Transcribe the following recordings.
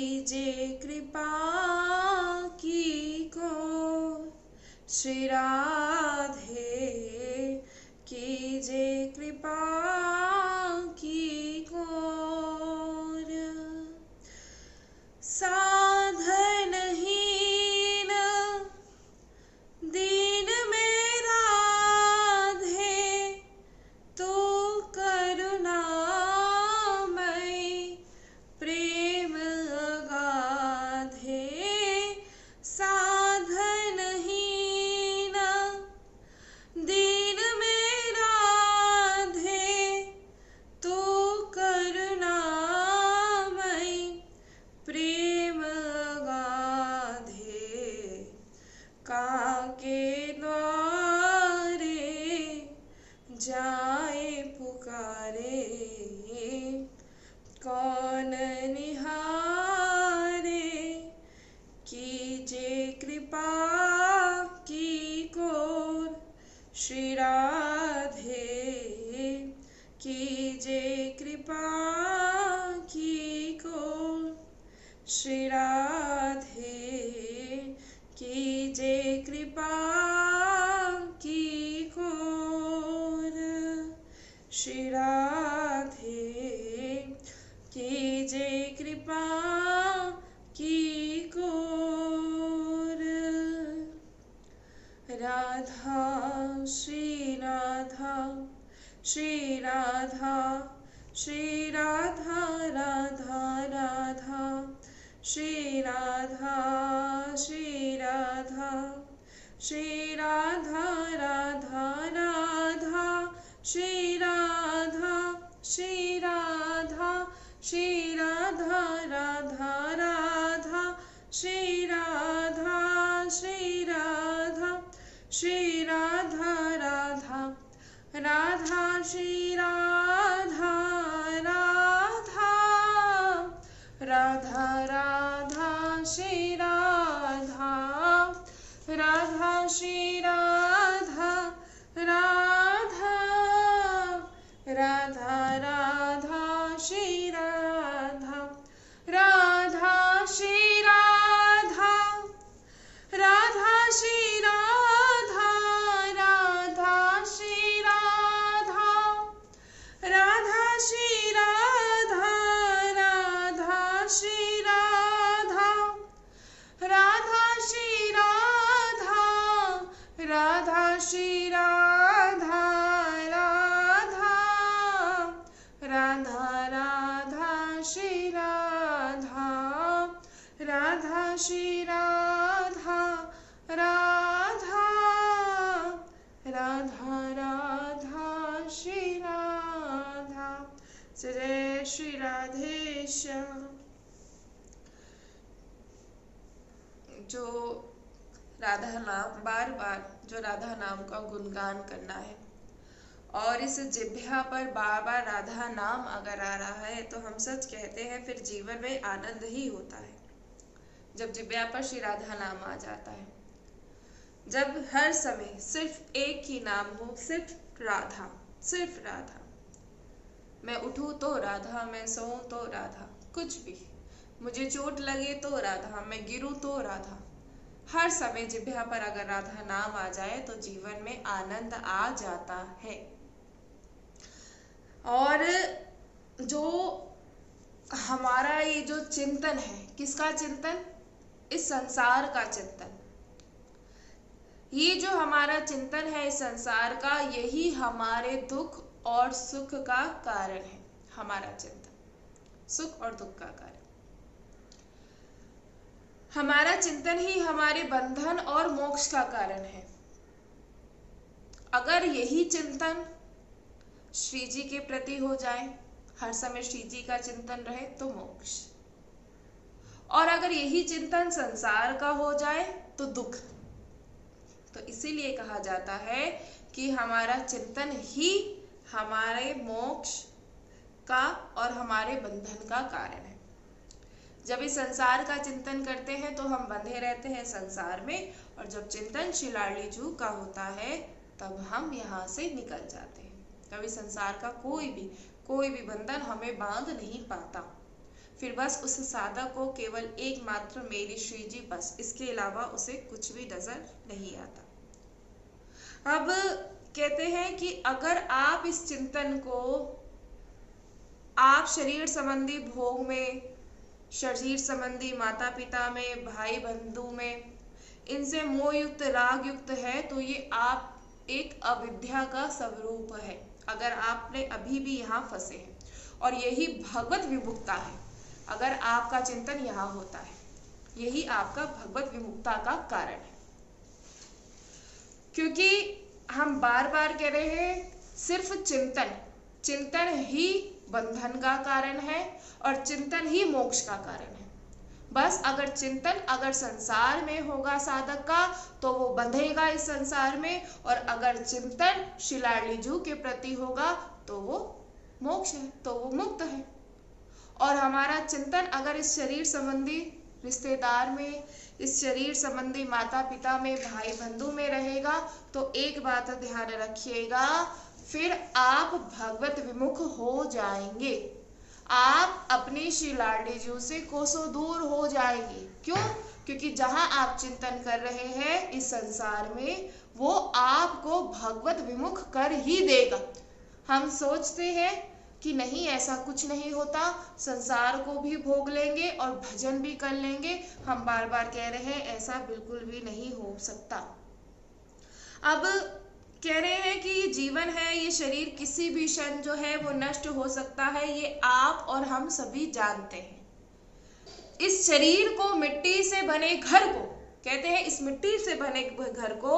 कीजे कृपा की को श्री राधे, कीजे कृपा की को साधनहीन दीन में राधे, तू करुणामयी प्रेम अगाधे। साधनहीन दीन में राधे, तू करुणामयी प्रेम अगाधे। काके द्वारे जाए पुकारे, कौन निहारे, कीजे कृपा की कोर श्री राधे, कीजे कृपा की कोर श्री राधे, कीजे कृपा की कोर श्री राधे, कीजे कृपा की कोर। राधा श्री राधा, श्री राधा, श्री राधा, राधा राधा, श्री राधा, श्री राधा, श्री राधा, राधा राधा, श्री राधा, श्री राधा, श्री राधा, राधा राधा, श्री राधा, श्री राधा, श्री राधा, राधा राधा, श्री राधा, राधा राधा, राधा श्री राधा, राधा श्री राधा, राधा राधा, राधा श्री राधा, राधा श्री राधा, राधा श्री राधा, राधा श्री राधा, राधा श्री राधा, राधा श्री राधा, राधा श्री राधा, राधा श्री राधा, राधा राधा, राधा श्री राधा, राधा श्री राधा, राधा राधा, राधा श्री राधा। जय श्री राधेश्याम। जो राधा नाम बार बार जो राधा नाम का गुणगान करना है और इस जिह्वा पर बार बार राधा नाम अगर आ रहा है तो हम सच कहते हैं फिर जीवन में आनंद ही होता है। जब जिह्वा पर श्री राधा नाम आ जाता है, जब हर समय सिर्फ एक ही नाम हो, सिर्फ राधा, सिर्फ राधा। मैं उठूं तो राधा, मैं सोऊं तो राधा, कुछ भी मुझे चोट लगे तो राधा, मैं गिरूं तो राधा। हर समय जिह्वा पर अगर राधा नाम आ जाए तो जीवन में आनंद आ जाता है। और जो हमारा ये जो चिंतन है, किसका चिंतन? इस संसार का चिंतन। ये जो हमारा चिंतन है इस संसार का, यही हमारे दुख और सुख का कारण है। हमारा चिंतन सुख और दुख का कारण, हमारा चिंतन ही हमारे बंधन और मोक्ष का कारण है। अगर यही चिंतन श्री जी के प्रति हो जाए, हर समय श्री जी का चिंतन रहे तो मोक्ष, और अगर यही चिंतन संसार का हो जाए तो दुख। तो इसीलिए कहा जाता है कि हमारा चिंतन ही हमारे मोक्ष का और हमारे बंधन का कारण है। जब इस संसार का चिंतन करते हैं तो हम बंधे रहते हैं संसार में, और जब चिंतन श्री लाडली जू का होता है तब हम यहाँ से निकल जाते हैं। कभी संसार का कोई भी बंधन हमें बांध नहीं पाता। फिर बस उस साधक को केवल एकमात्र मेरी श्री जी, बस इसके अलावा उसे कुछ भी नजर नहीं आता। अब कहते हैं कि अगर आप इस चिंतन को आप शरीर संबंधी भोग में, शरीर संबंधी माता पिता में, भाई बंधु में, इनसे मोह युक्त राग युक्त है, तो ये आप एक अविद्या का स्वरूप है। अगर आपने अभी भी यहाँ फंसे हैं, और यही भगवत विमुक्ता है। अगर आपका चिंतन यहाँ होता है, यही आपका भगवत विमुक्ता का कारण है। क्योंकि हम बार बार कह रहे हैं, सिर्फ चिंतन ही बंधन का कारण है और चिंतन ही मोक्ष का कारण है। बस अगर चिंतन अगर संसार में होगा साधक का, तो वो बंधेगा इस संसार में, और अगर चिंतन श्री लाडली जू के प्रति होगा तो वो मोक्ष है, तो वो मुक्त है। और हमारा चिंतन अगर इस शरीर संबंधी रिश्तेदार में, इस शरीर संबंधी माता पिता में, भाई बंधु में रहेगा, तो एक बात ध्यान रखिएगा, फिर आप भगवत विमुख हो जाएंगे। आप अपनी श्री लाडली जू से कोसों दूर हो जाएंगे। क्यों? क्योंकि जहां आप चिंतन कर रहे हैं इस संसार में, वो आपको भगवत विमुख कर ही देगा। हम सोचते हैं कि नहीं, ऐसा कुछ नहीं होता, संसार को भी भोग लेंगे और भजन भी कर लेंगे। हम बार बार कह रहे हैं ऐसा बिल्कुल भी नहीं हो सकता। अब कह रहे हैं कि ये जीवन है, ये शरीर किसी भी क्षण जो है वो नष्ट हो सकता है, ये आप और हम सभी जानते हैं। इस शरीर को, मिट्टी से बने घर को, कहते हैं इस मिट्टी से बने घर को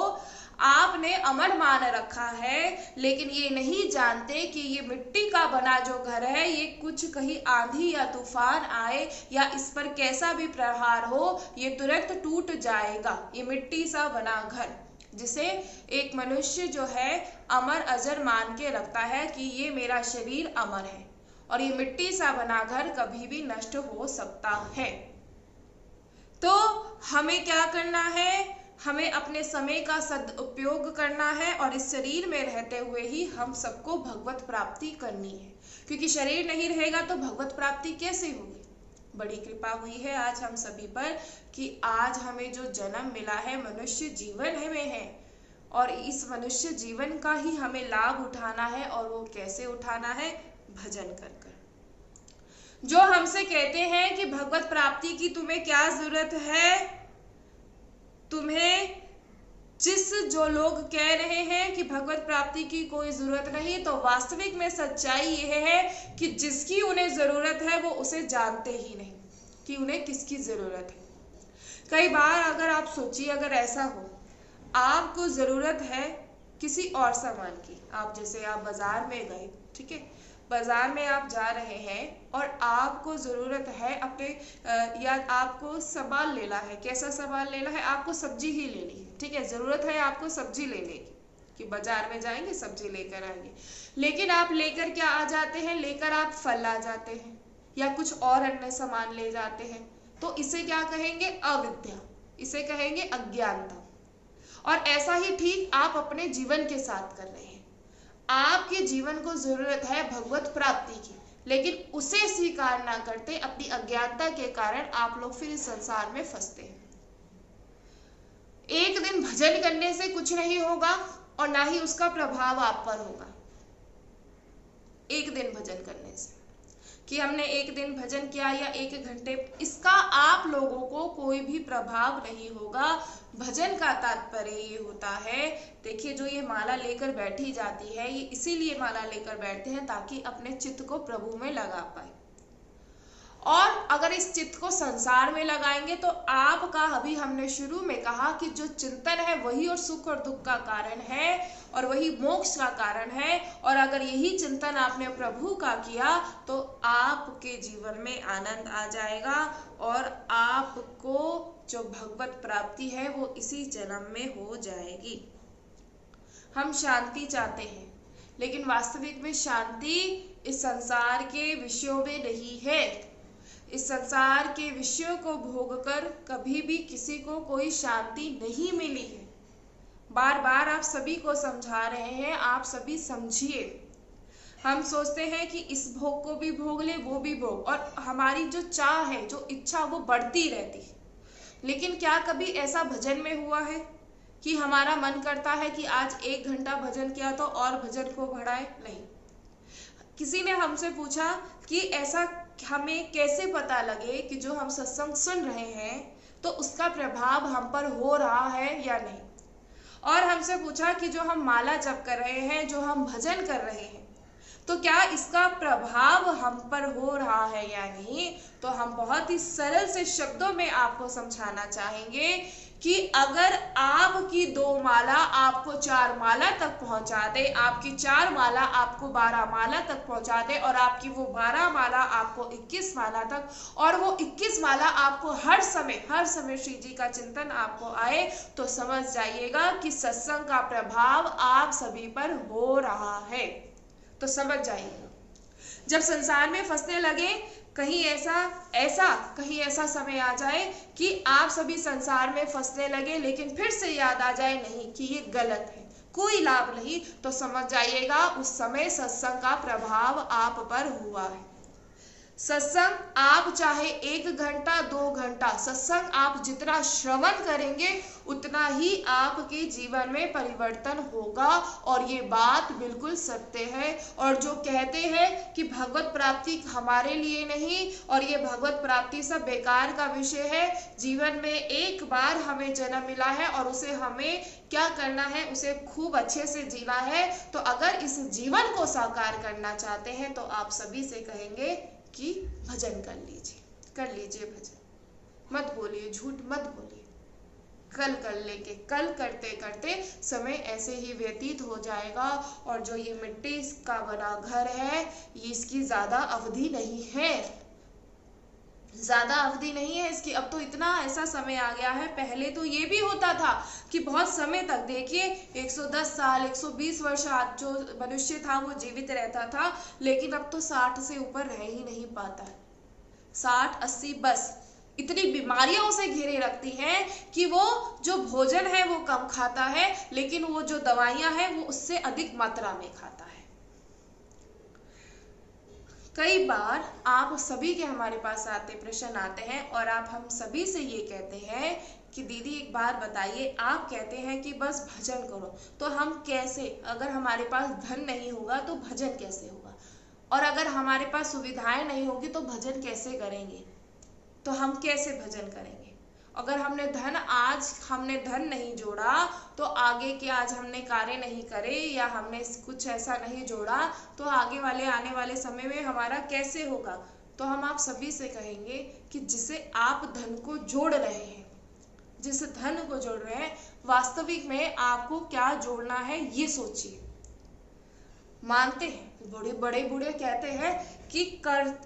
आपने अमर मान रखा है, लेकिन ये नहीं जानते कि ये मिट्टी का बना जो घर है, ये कुछ कहीं आंधी या तूफान आए या इस पर कैसा भी प्रहार हो, ये तुरंत टूट जाएगा। ये मिट्टी सा बना घर, जिसे एक मनुष्य जो है अमर अजर मान के रखता है कि ये मेरा शरीर अमर है, और ये मिट्टी सा बना घर कभी भी नष्ट हो सकता है। तो हमें क्या करना है? हमें अपने समय का सदुपयोग करना है, और इस शरीर में रहते हुए ही हम सबको भगवत प्राप्ति करनी है। क्योंकि शरीर नहीं रहेगा तो भगवत प्राप्ति कैसे होगी? बड़ी कृपा हुई है आज हम सभी पर कि आज हमें जो जन्म मिला है मनुष्य जीवन में है, और इस मनुष्य जीवन का ही हमें लाभ उठाना है। और वो कैसे उठाना है? भजन कर कर। जो हमसे कहते हैं कि भगवत प्राप्ति की तुम्हें क्या जरूरत है, तुम्हें जो लोग कह रहे हैं कि भगवत प्राप्ति की कोई जरूरत नहीं, तो वास्तविक में सच्चाई यह है कि जिसकी उन्हें जरूरत है वो उसे जानते ही नहीं कि उन्हें किसकी जरूरत है। कई बार अगर आप सोचिए, अगर ऐसा हो आपको जरूरत है किसी और सामान की, आप जैसे आप बाजार में गए, ठीक है, बाजार में आप जा रहे हैं और आपको ज़रूरत है अपने या आपको सामान लेना है। कैसा सामान लेना है? आपको सब्जी ही लेनी है, ठीक है, ज़रूरत है आपको सब्जी लेने की, कि बाजार में जाएंगे सब्जी लेकर आएंगे। लेकिन आप लेकर क्या आ जाते हैं? लेकर आप फल आ जाते हैं या कुछ और अन्य सामान ले जाते हैं। तो इसे क्या कहेंगे? अविद्या, इसे कहेंगे अज्ञानता। और ऐसा ही ठीक आप अपने जीवन के साथ कर रहे हैं। आपके जीवन को जरूरत है भगवत प्राप्ति की, लेकिन उसे स्वीकार ना करते अपनी अज्ञानता के कारण आप लोग फिर इस संसार में फंसते हैं। एक दिन भजन करने से कुछ नहीं होगा और ना ही उसका प्रभाव आप पर होगा। एक दिन भजन करने से कि हमने एक दिन भजन किया या 1 घंटे, इसका आप लोगों को कोई भी प्रभाव नहीं होगा। भजन का तात्पर्य ये होता है, देखिए जो ये माला लेकर बैठी जाती है, ये इसीलिए माला लेकर बैठते हैं ताकि अपने चित्त को प्रभु में लगा पाए। और अगर इस चित्त को संसार में लगाएंगे तो आपका, अभी हमने शुरू में कहा कि जो चिंतन है वही और सुख और दुख का कारण है और वही मोक्ष का कारण है। और अगर यही चिंतन आपने प्रभु का किया तो आपके जीवन में आनंद आ जाएगा और आपको जो भगवत प्राप्ति है वो इसी जन्म में हो जाएगी। हम शांति चाहते हैं, लेकिन वास्तविक में शांति इस संसार के विषयों में नहीं है। इस संसार के विषयों को भोगकर कभी भी किसी को कोई शांति नहीं मिली है। बार बार आप सभी को समझा रहे हैं, आप सभी समझिए। हम सोचते हैं कि इस भोग को भी भोग ले, वो भी भोग, और हमारी जो चाह है, जो इच्छा, वो बढ़ती रहती है। लेकिन क्या कभी ऐसा भजन में हुआ है कि हमारा मन करता है कि आज 1 घंटा भजन किया तो और भजन को बढ़ाए? नहीं। किसी ने हमसे पूछा कि ऐसा हमें कैसे पता लगे कि जो हम सत्संग सुन रहे हैं तो उसका प्रभाव हम पर हो रहा है या नहीं। और हमसे पूछा कि जो हम माला जप कर रहे हैं, जो हम भजन कर रहे हैं, तो क्या इसका प्रभाव हम पर हो रहा है या नहीं। तो हम बहुत ही सरल से शब्दों में आपको समझाना चाहेंगे कि अगर आपकी 2 माला आपको 4 माला तक पहुंचा दे, आपकी 4 माला आपको 12 माला तक पहुंचा दे, और आपकी वो 12 माला आपको 21 माला तक, और वो 21 माला आपको हर समय श्री जी का चिंतन आपको आए, तो समझ जाइएगा कि सत्संग का प्रभाव आप सभी पर हो रहा है। तो समझ जाइएगा। जब संसार में फंसने लगे, कहीं ऐसा समय आ जाए कि आप सभी संसार में फंसने लगे, लेकिन फिर से याद आ जाए नहीं कि ये गलत है, कोई लाभ नहीं, तो समझ जाइएगा उस समय सत्संग का प्रभाव आप पर हुआ है। सत्संग आप चाहे 1 घंटा 2 घंटा, सत्संग आप जितना श्रवण करेंगे उतना ही आपके जीवन में परिवर्तन होगा, और ये बात बिल्कुल सत्य है। और जो कहते हैं कि भगवत प्राप्ति हमारे लिए नहीं, और ये भगवत प्राप्ति सब बेकार का विषय है, जीवन में एक बार हमें जन्म मिला है और उसे हमें क्या करना है, उसे खूब अच्छे से जीना है। तो अगर इस जीवन को साकार करना चाहते हैं तो आप सभी से कहेंगे कि भजन कर लीजिए भजन, मत बोलिए, झूठ मत बोलिए। कल कर लेंगे, कल करते करते समय ऐसे ही व्यतीत हो जाएगा, और जो ये मिट्टी का बना घर है, ये इसकी ज्यादा अवधि नहीं है इसकी। अब तो इतना ऐसा समय आ गया है, पहले तो ये भी होता था कि बहुत समय तक, देखिए 110 साल 120 वर्ष आज जो मनुष्य था वो जीवित रहता था, लेकिन अब तो 60 से ऊपर रह ही नहीं पाता है। 60-80 बस। इतनी बीमारियों से घेरे रखती हैं कि वो जो भोजन है वो कम खाता है, लेकिन वो जो दवाइयां हैं वो उससे अधिक मात्रा में खाता है। कई बार आप सभी के हमारे पास प्रश्न आते हैं, और आप हम सभी से ये कहते हैं कि दीदी एक बार बताइए, आप कहते हैं कि बस भजन करो, तो हम कैसे, अगर हमारे पास धन नहीं होगा तो भजन कैसे होगा, और अगर हमारे पास सुविधाएं नहीं होगी तो भजन कैसे करेंगे, तो हम कैसे भजन करेंगे। अगर हमने धन नहीं जोड़ा तो आगे के आज हमने कार्य नहीं करे, या हमने कुछ ऐसा नहीं जोड़ा, तो आगे आने वाले समय में हमारा कैसे होगा। तो हम आप सभी से कहेंगे कि जिसे आप धन को जोड़ रहे हैं, जिस धन को जोड़ रहे हैं, वास्तविक में आपको क्या जोड़ना है ये सोचिए। मानते हैं, बड़े बूढ़े कहते हैं कि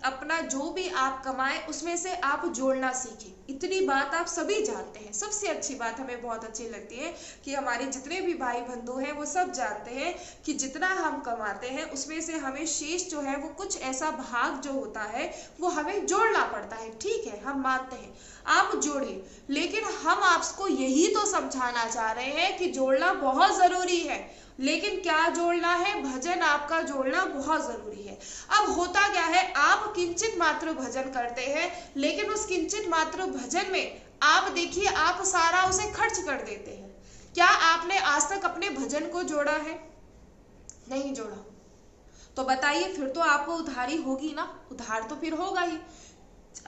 अपना जो भी आप कमाए उसमें से आप जोड़ना सीखें। इतनी बात आप सभी जानते हैं। सबसे अच्छी बात हमें बहुत अच्छी लगती है कि हमारे जितने भी भाई बंधु हैं वो सब जानते हैं कि जितना हम कमाते हैं उसमें से हमें शेष जो है वो कुछ ऐसा भाग जो होता है वो हमें जोड़ना पड़ता है। ठीक है, हम मानते हैं, आप जोड़िए, लेकिन हम आपको यही तो समझाना चाह रहे हैं कि जोड़ना बहुत जरूरी है। लेकिन क्या जोड़ना है? भजन आपका जोड़ना बहुत जरूरी है। अब होता क्या है, आप किंचित मात्र भजन करते हैं, लेकिन उस किंचित मात्र भजन में आप देखिए आप सारा उसे खर्च कर देते हैं। क्या आपने आज तक अपने भजन को जोड़ा है? नहीं जोड़ा। तो बताइए, फिर तो आपको उधारी होगी ना, उधार तो फिर होगा ही।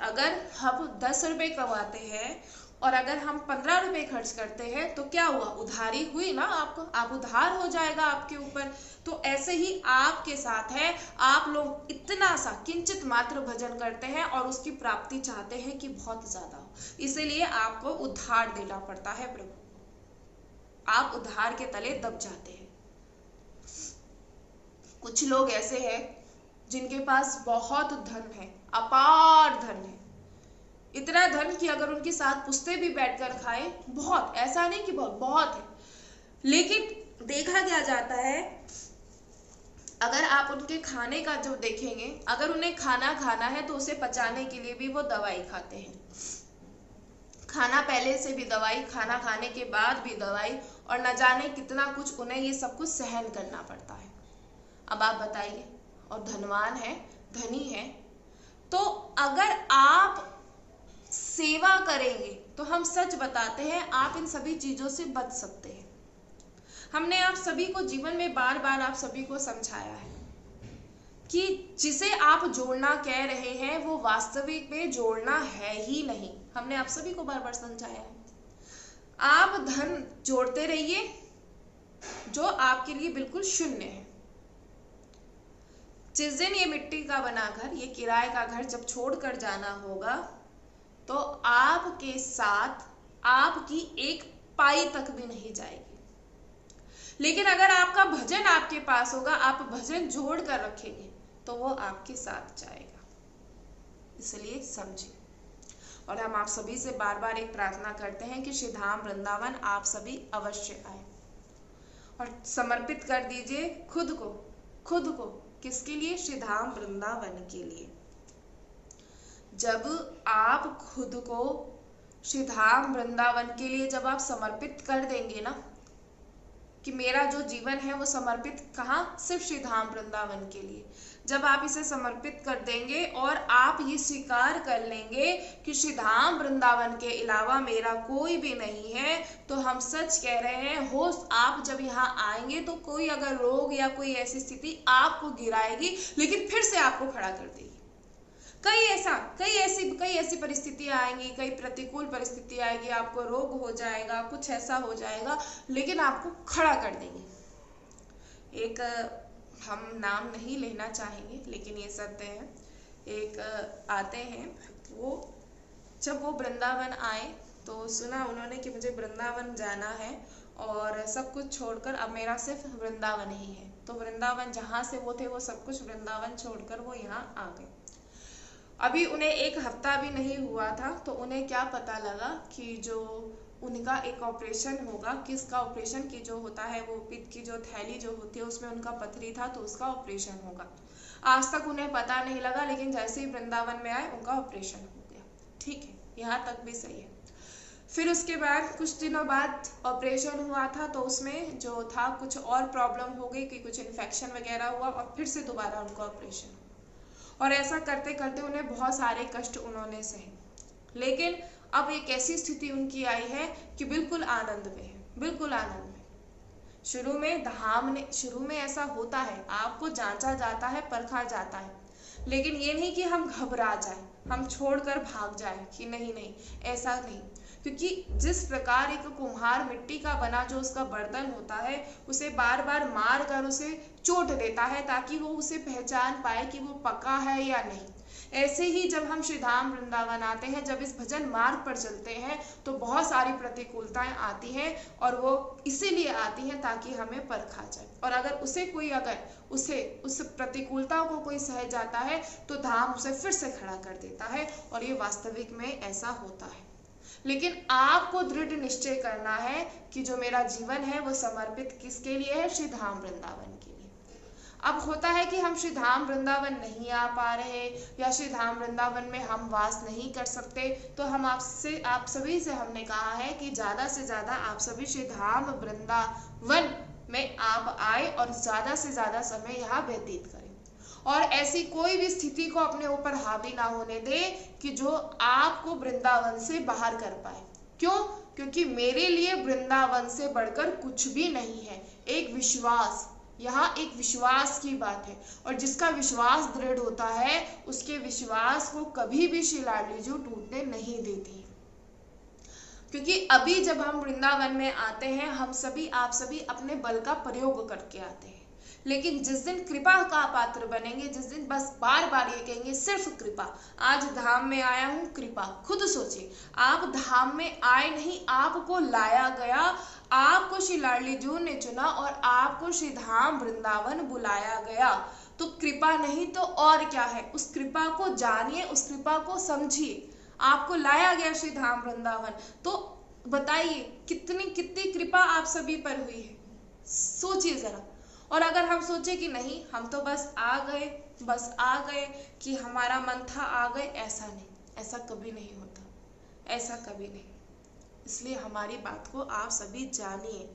अगर हम 10 रुपए कमाते हैं और अगर हम 15 रुपए खर्च करते हैं तो क्या हुआ? उधारी हुई ना आपको, आप उधार हो जाएगा आपके ऊपर। तो ऐसे ही आपके साथ है, आप लोग इतना सा किंचित मात्र भजन करते हैं और उसकी प्राप्ति चाहते हैं कि बहुत ज्यादा हो, इसीलिए आपको उधार देना पड़ता है प्रभु। आप उधार के तले दब जाते हैं। कुछ लोग ऐसे हैं जिनके पास बहुत धन है, अपार धन है, इतना धन कि अगर उनके साथ पुश्ते भी बैठकर खाए, बहुत, ऐसा नहीं कि बहुत है। लेकिन देखा क्या जाता है, अगर आप उनके खाने का जो देखेंगे, अगर उन्हें खाना खाना है तो उसे पचाने के लिए भी वो दवाई खाते हैं। खाना पहले से भी दवाई, खाना खाने के बाद भी दवाई, और न जाने कितना कुछ उन्हें ये सब कुछ सहन करना पड़ता है। अब आप बताइए, और धनवान है, धनी है, तो अगर आप सेवा करेंगे तो हम सच बताते हैं आप इन सभी चीजों से बच सकते हैं। हमने आप सभी को जीवन में बार बार आप सभी को समझाया है कि जिसे आप जोड़ना कह रहे हैं वो वास्तविक में जोड़ना है ही नहीं। हमने आप सभी को बार बार समझाया है। आप धन जोड़ते रहिए जो आपके लिए बिल्कुल शून्य है। जिस दिन ये मिट्टी का बना घर, ये किराए का घर जब छोड़कर जाना होगा तो आपके साथ आपकी एक पाई तक भी नहीं जाएगी। लेकिन अगर आपका भजन आपके पास होगा, आप भजन जोड़ कर रखेंगे तो वो आपके साथ जाएगा। इसलिए समझिए। और हम आप सभी से बार बार एक प्रार्थना करते हैं कि श्री धाम वृंदावन आप सभी अवश्य आए और समर्पित कर दीजिए खुद को किसके लिए? श्री धाम वृंदावन के लिए। जब आप खुद को श्री धाम वृंदावन के लिए जब आप समर्पित कर देंगे ना, कि मेरा जो जीवन है वो समर्पित कहाँ? सिर्फ श्री धाम वृंदावन के लिए। जब आप इसे समर्पित कर देंगे और आप ये स्वीकार कर लेंगे कि श्री धाम वृंदावन के अलावा मेरा कोई भी नहीं है, तो हम सच कह रहे हैं होश आप जब यहाँ आएंगे तो कोई अगर रोग या कोई ऐसी स्थिति आपको गिराएगी लेकिन फिर से आपको खड़ा कर देगी। कई ऐसी परिस्थितियां आएंगी, कई प्रतिकूल परिस्थिति आएगी, आपको रोग हो जाएगा, कुछ ऐसा हो जाएगा, लेकिन आपको खड़ा कर देंगे। एक हम नाम नहीं लेना चाहेंगे लेकिन ये सत्य है। एक आते हैं, वो जब वो वृंदावन आए तो सुना उन्होंने कि मुझे वृंदावन जाना है और सब कुछ छोड़कर अब मेरा सिर्फ वृंदावन ही है। तो वृंदावन जहाँ से वो थे वो सब कुछ वृंदावन छोड़कर वो यहाँ आ गए। अभी उन्हें एक हफ्ता भी नहीं हुआ था तो उन्हें क्या पता लगा कि जो उनका एक ऑपरेशन होगा। किसका ऑपरेशन? की जो होता है वो पित्त की जो थैली जो होती है उसमें उनका पथरी था तो उसका ऑपरेशन होगा। आज तक उन्हें पता नहीं लगा, लेकिन जैसे ही वृंदावन में आए उनका ऑपरेशन हो गया। ठीक है, यहाँ तक भी सही है। फिर उसके बाद कुछ दिनों बाद ऑपरेशन हुआ था तो उसमें जो था कुछ और प्रॉब्लम हो गई कि कुछ इन्फेक्शन वगैरह हुआ और फिर से दोबारा उनका ऑपरेशन हुआ। और ऐसा करते करते उन्हें बहुत सारे कष्ट उन्होंने सहे। लेकिन अब एक ऐसी स्थिति उनकी आई है कि बिल्कुल आनंद में है, बिल्कुल आनंद में। शुरू में ऐसा होता है, आपको जांचा जाता है, परखा जाता है, लेकिन ये नहीं कि हम घबरा जाएं, हम छोड़कर भाग जाएं कि नहीं, ऐसा नहीं। क्योंकि जिस प्रकार एक कुम्हार मिट्टी का बना जो उसका बर्तन होता है उसे बार बार मार कर उसे चोट देता है ताकि वो उसे पहचान पाए कि वो पका है या नहीं, ऐसे ही जब हम श्री धाम वृंदावन आते हैं, जब इस भजन मार्ग पर चलते हैं तो बहुत सारी प्रतिकूलताएं आती हैं और वो इसीलिए आती हैं ताकि हमें परखा जाए। और अगर उस प्रतिकूलता को कोई सह जाता है तो धाम उसे फिर से खड़ा कर देता है और ये वास्तविक में ऐसा होता है। लेकिन आपको दृढ़ निश्चय करना है कि जो मेरा जीवन है वो समर्पित किसके लिए है? श्री धाम वृंदावन के लिए। अब होता है कि हम श्री धाम वृंदावन नहीं आ पा रहे या श्री धाम वृंदावन में हम वास नहीं कर सकते, तो हम आप सभी से हमने कहा है कि ज्यादा से ज्यादा आप सभी श्री धाम वृंदावन में आप आए और ज्यादा से ज्यादा समय यहाँ व्यतीत करें और ऐसी कोई भी स्थिति को अपने ऊपर हावी ना होने दे कि जो आपको वृंदावन से बाहर कर पाए। क्यों? क्योंकि मेरे लिए वृंदावन से बढ़कर कुछ भी नहीं है। एक विश्वास, यहाँ एक विश्वास की बात है और जिसका विश्वास दृढ़ होता है उसके विश्वास को कभी भी श्री लाडली जी टूटने नहीं देती। क्योंकि अभी जब हम वृंदावन में आते हैं हम सभी आप सभी अपने बल का प्रयोग करके आते हैं, लेकिन जिस दिन कृपा का पात्र बनेंगे, जिस दिन बस बार बार ये कहेंगे सिर्फ कृपा, आज धाम में आया हूँ कृपा। खुद सोचिए, आप धाम में आए नहीं, आपको लाया गया, आपको श्री लाडली जी ने चुना और आपको श्री धाम वृंदावन बुलाया गया। तो कृपा नहीं तो और क्या है? उस कृपा को जानिए, उस कृपा को समझिए। आपको लाया गया श्री धाम वृंदावन, तो बताइए कितनी कृपा आप सभी पर हुई है, सोचिए जरा। और अगर हम सोचे कि नहीं हम तो बस आ गए कि हमारा मन था आ गए, ऐसा नहीं, ऐसा कभी नहीं होता, ऐसा कभी नहीं। इसलिए हमारी बात को आप सभी जानिए।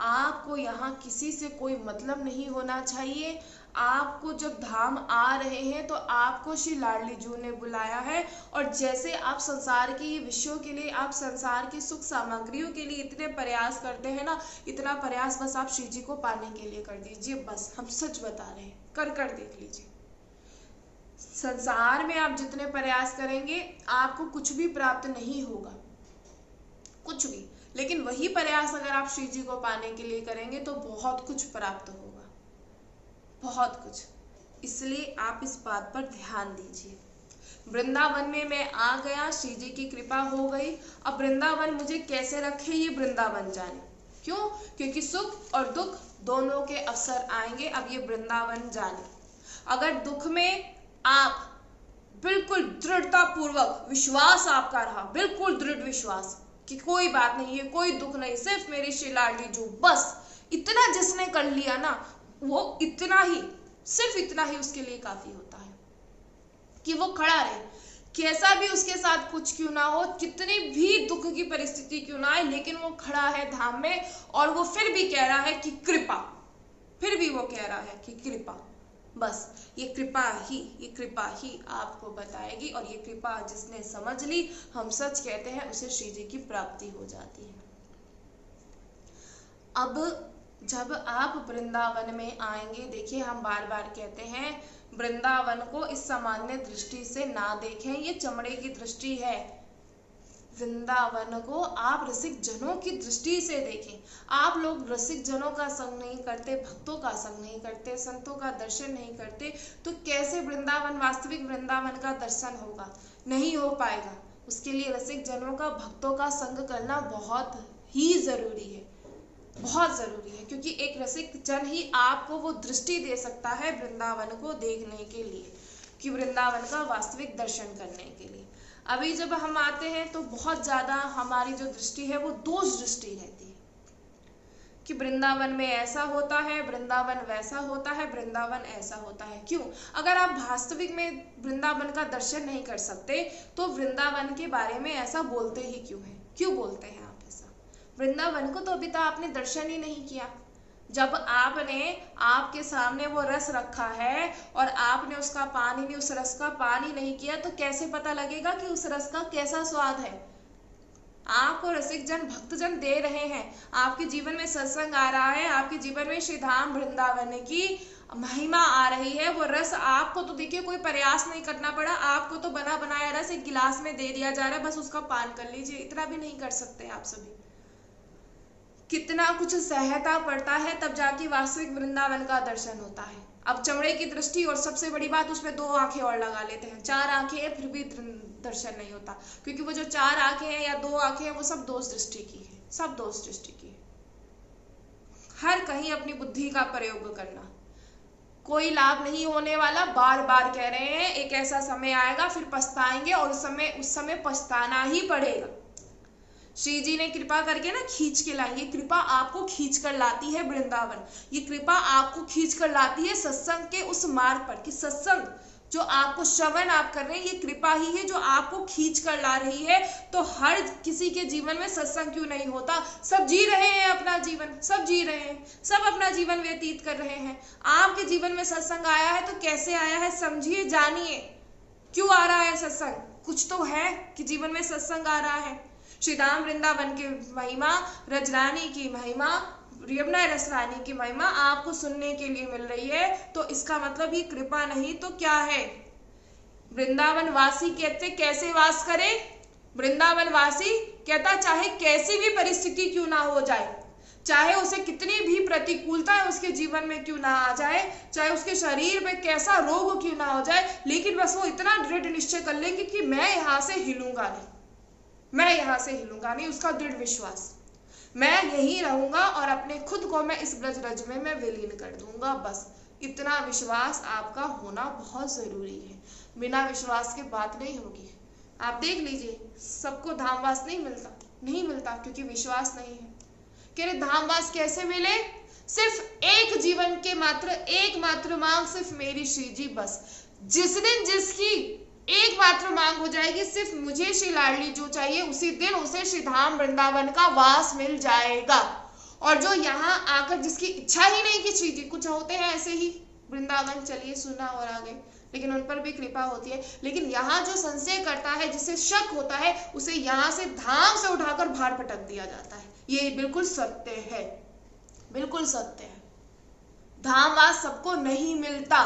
आपको यहाँ किसी से कोई मतलब नहीं होना चाहिए। आपको जब धाम आ रहे हैं तो आपको श्री लाडली जू ने बुलाया है। और जैसे आप संसार के ये विषयों के लिए, आप संसार की सुख सामग्रियों के लिए इतने प्रयास करते हैं ना, इतना प्रयास बस आप श्री जी को पाने के लिए कर दीजिए। बस हम सच बता रहे हैं, कर देख लीजिए। संसार में आप जितने प्रयास करेंगे आपको कुछ भी प्राप्त नहीं होगा, कुछ भी। लेकिन वही प्रयास अगर आप श्री जी को पाने के लिए करेंगे तो बहुत कुछ प्राप्त होगा, बहुत कुछ। इसलिए आप इस बात पर ध्यान दीजिए। वृंदावन में मैं आ गया, श्री जी की कृपा हो गई। अब वृंदावन मुझे कैसे रखे ये वृंदावन जाने। क्यों? क्योंकि सुख और दुख दोनों के अवसर आएंगे। अब ये वृंदावन जाने। अगर दुख में आप बिल्कुल दृढ़ता पूर्वक, विश्वास आपका रहा, बिल्कुल दृढ़ विश्वास कि कोई बात नहीं है, कोई दुख नहीं, सिर्फ मेरी श्री लाडली जू, बस इतना जिसने कर लिया ना, वो इतना ही, सिर्फ इतना ही उसके लिए काफी होता है कि वो खड़ा रहे। कैसा भी उसके साथ कुछ क्यों ना हो, कितनी भी दुख की परिस्थिति क्यों ना आए, लेकिन वो खड़ा है धाम में। और वो फिर भी कह रहा है कि कृपा, फिर भी वो कह रहा है कि कृपा। बस ये कृपा ही आपको बताएगी। और ये कृपा जिसने समझ ली, हम सच कहते हैं, उसे श्री जी की प्राप्ति हो जाती है। अब जब आप वृंदावन में आएंगे, देखिए हम बार बार कहते हैं वृंदावन को इस सामान्य दृष्टि से ना देखें, ये चमड़े की दृष्टि है। वृंदावन को आप रसिक जनों की दृष्टि से देखें। आप लोग रसिक जनों का संग नहीं करते, भक्तों का संग नहीं करते, संतों का दर्शन नहीं करते, तो कैसे वृंदावन, वास्तविक वृंदावन का दर्शन होगा? नहीं हो पाएगा। उसके लिए रसिक जनों का, भक्तों का संग करना बहुत ही जरूरी है, बहुत जरूरी है। क्योंकि एक रसिक जन ही आपको वो दृष्टि दे सकता है वृंदावन को देखने के लिए, कि वृंदावन का वास्तविक दर्शन करने के लिए। अभी जब हम आते हैं तो बहुत ज्यादा हमारी जो दृष्टि है वो दोष दृष्टि रहती है कि वृंदावन में ऐसा होता है, वृंदावन वैसा होता है, वृंदावन ऐसा होता है। क्यों? अगर आप वास्तविक में वृंदावन का दर्शन नहीं कर सकते तो वृंदावन के बारे में ऐसा बोलते ही क्यों है? क्यों बोलते हैं आप ऐसा? वृंदावन को तो अभी तक आपने दर्शन ही नहीं किया। जब आपने, आपके सामने वो रस रखा है और आपने उसका पानी नहीं, उस रस का पानी नहीं किया, तो कैसे पता लगेगा कि उस रस का कैसा स्वाद है? आपको रसिक जन, भक्त जन दे रहे हैं, आपके जीवन में सत्संग आ रहा है, आपके जीवन में श्री धाम वृंदावन की महिमा आ रही है। वो रस आपको तो देखिए कोई प्रयास नहीं करना पड़ा, आपको तो बना बनाया रस एक गिलास में दे दिया जा रहा है, बस उसका पान कर लीजिए। इतना भी नहीं कर सकते आप सभी। कितना कुछ सहता पड़ता है, तब जाके वास्तविक वृंदावन का दर्शन होता है। अब चमड़े की दृष्टि, और सबसे बड़ी बात उसमें 2 आंखें और लगा लेते हैं, 4 आंखें हैं फिर भी दर्शन नहीं होता। क्योंकि वो जो 4 आंखें हैं या 2 आंखें हैं वो सब दोष दृष्टि की है, सब दोष दृष्टि की है। हर कहीं अपनी बुद्धि का प्रयोग करना, कोई लाभ नहीं होने वाला। बार बार कह रहे हैं, एक ऐसा समय आएगा फिर पछताएंगे, और उस समय पछताना ही पड़ेगा। श्री जी ने कृपा करके ना खींच के लाई, ये कृपा आपको खींच कर लाती है वृंदावन, ये कृपा आपको खींच कर लाती है सत्संग के उस मार्ग पर, कि सत्संग जो आपको श्रवण आप कर रहे हैं, ये कृपा ही है जो आपको खींच कर ला रही है। तो हर किसी के जीवन में सत्संग क्यों नहीं होता? सब जी रहे हैं अपना जीवन, सब जी रहे हैं, सब अपना जीवन व्यतीत कर रहे हैं। आपके जीवन में सत्संग आया है तो कैसे आया है, समझिए, जानिए क्यों आ रहा है सत्संग। कुछ तो है कि जीवन में सत्संग आ रहा है। श्री धाम वृंदावन की महिमा, रजरानी की महिमा, यमुना रस रानी की महिमा आपको सुनने के लिए मिल रही है, तो इसका मतलब ही कृपा नहीं तो क्या है? वृंदावन वासी कहते कैसे वास करे? वृंदावन वासी कहता चाहे कैसी भी परिस्थिति क्यों ना हो जाए, चाहे उसे कितनी भी प्रतिकूलता उसके जीवन में क्यों ना आ जाए, चाहे उसके शरीर में कैसा रोग क्यों ना हो जाए, लेकिन बस वो इतना दृढ़ निश्चय कर लेंगे कि मैं यहाँ से हिलूंगा नहीं, मैं यहाँ से हिलूंगा नहीं। उसका दृढ़ विश्वास, मैं यहीं रहूंगा और अपने खुद को मैं इस ब्रज रज में मैं विलीन कर दूंगा। बस इतना विश्वास आपका होना बहुत जरूरी है। बिना विश्वास के बात नहीं होगी। आप देख लीजिए, सबको धामवास नहीं मिलता, नहीं मिलता क्योंकि विश्वास नहीं है। कह रहे धामवास कैसे मिले? सिर्फ एक जीवन के मात्र, एकमात्र मांग सिर्फ मेरी श्री जी। बस जिस दिन जिसकी एकमात्र मांग हो जाएगी, सिर्फ मुझे श्री लाडली जो चाहिए, उसी दिन उसे श्री धाम वृंदावन का वास मिल जाएगा। और जो यहाँ आकर जिसकी इच्छा ही नहीं कि श्री जी, कुछ होते हैं ऐसे ही वृंदावन चलिए सुना और आ गए, लेकिन उन पर भी कृपा होती है। लेकिन यहाँ जो संशय करता है, जिसे शक होता है, उसे यहाँ से धाम से उठाकर बाहर पटक दिया जाता है। ये बिल्कुल सत्य है, बिल्कुल सत्य है। धामवास सबको नहीं मिलता,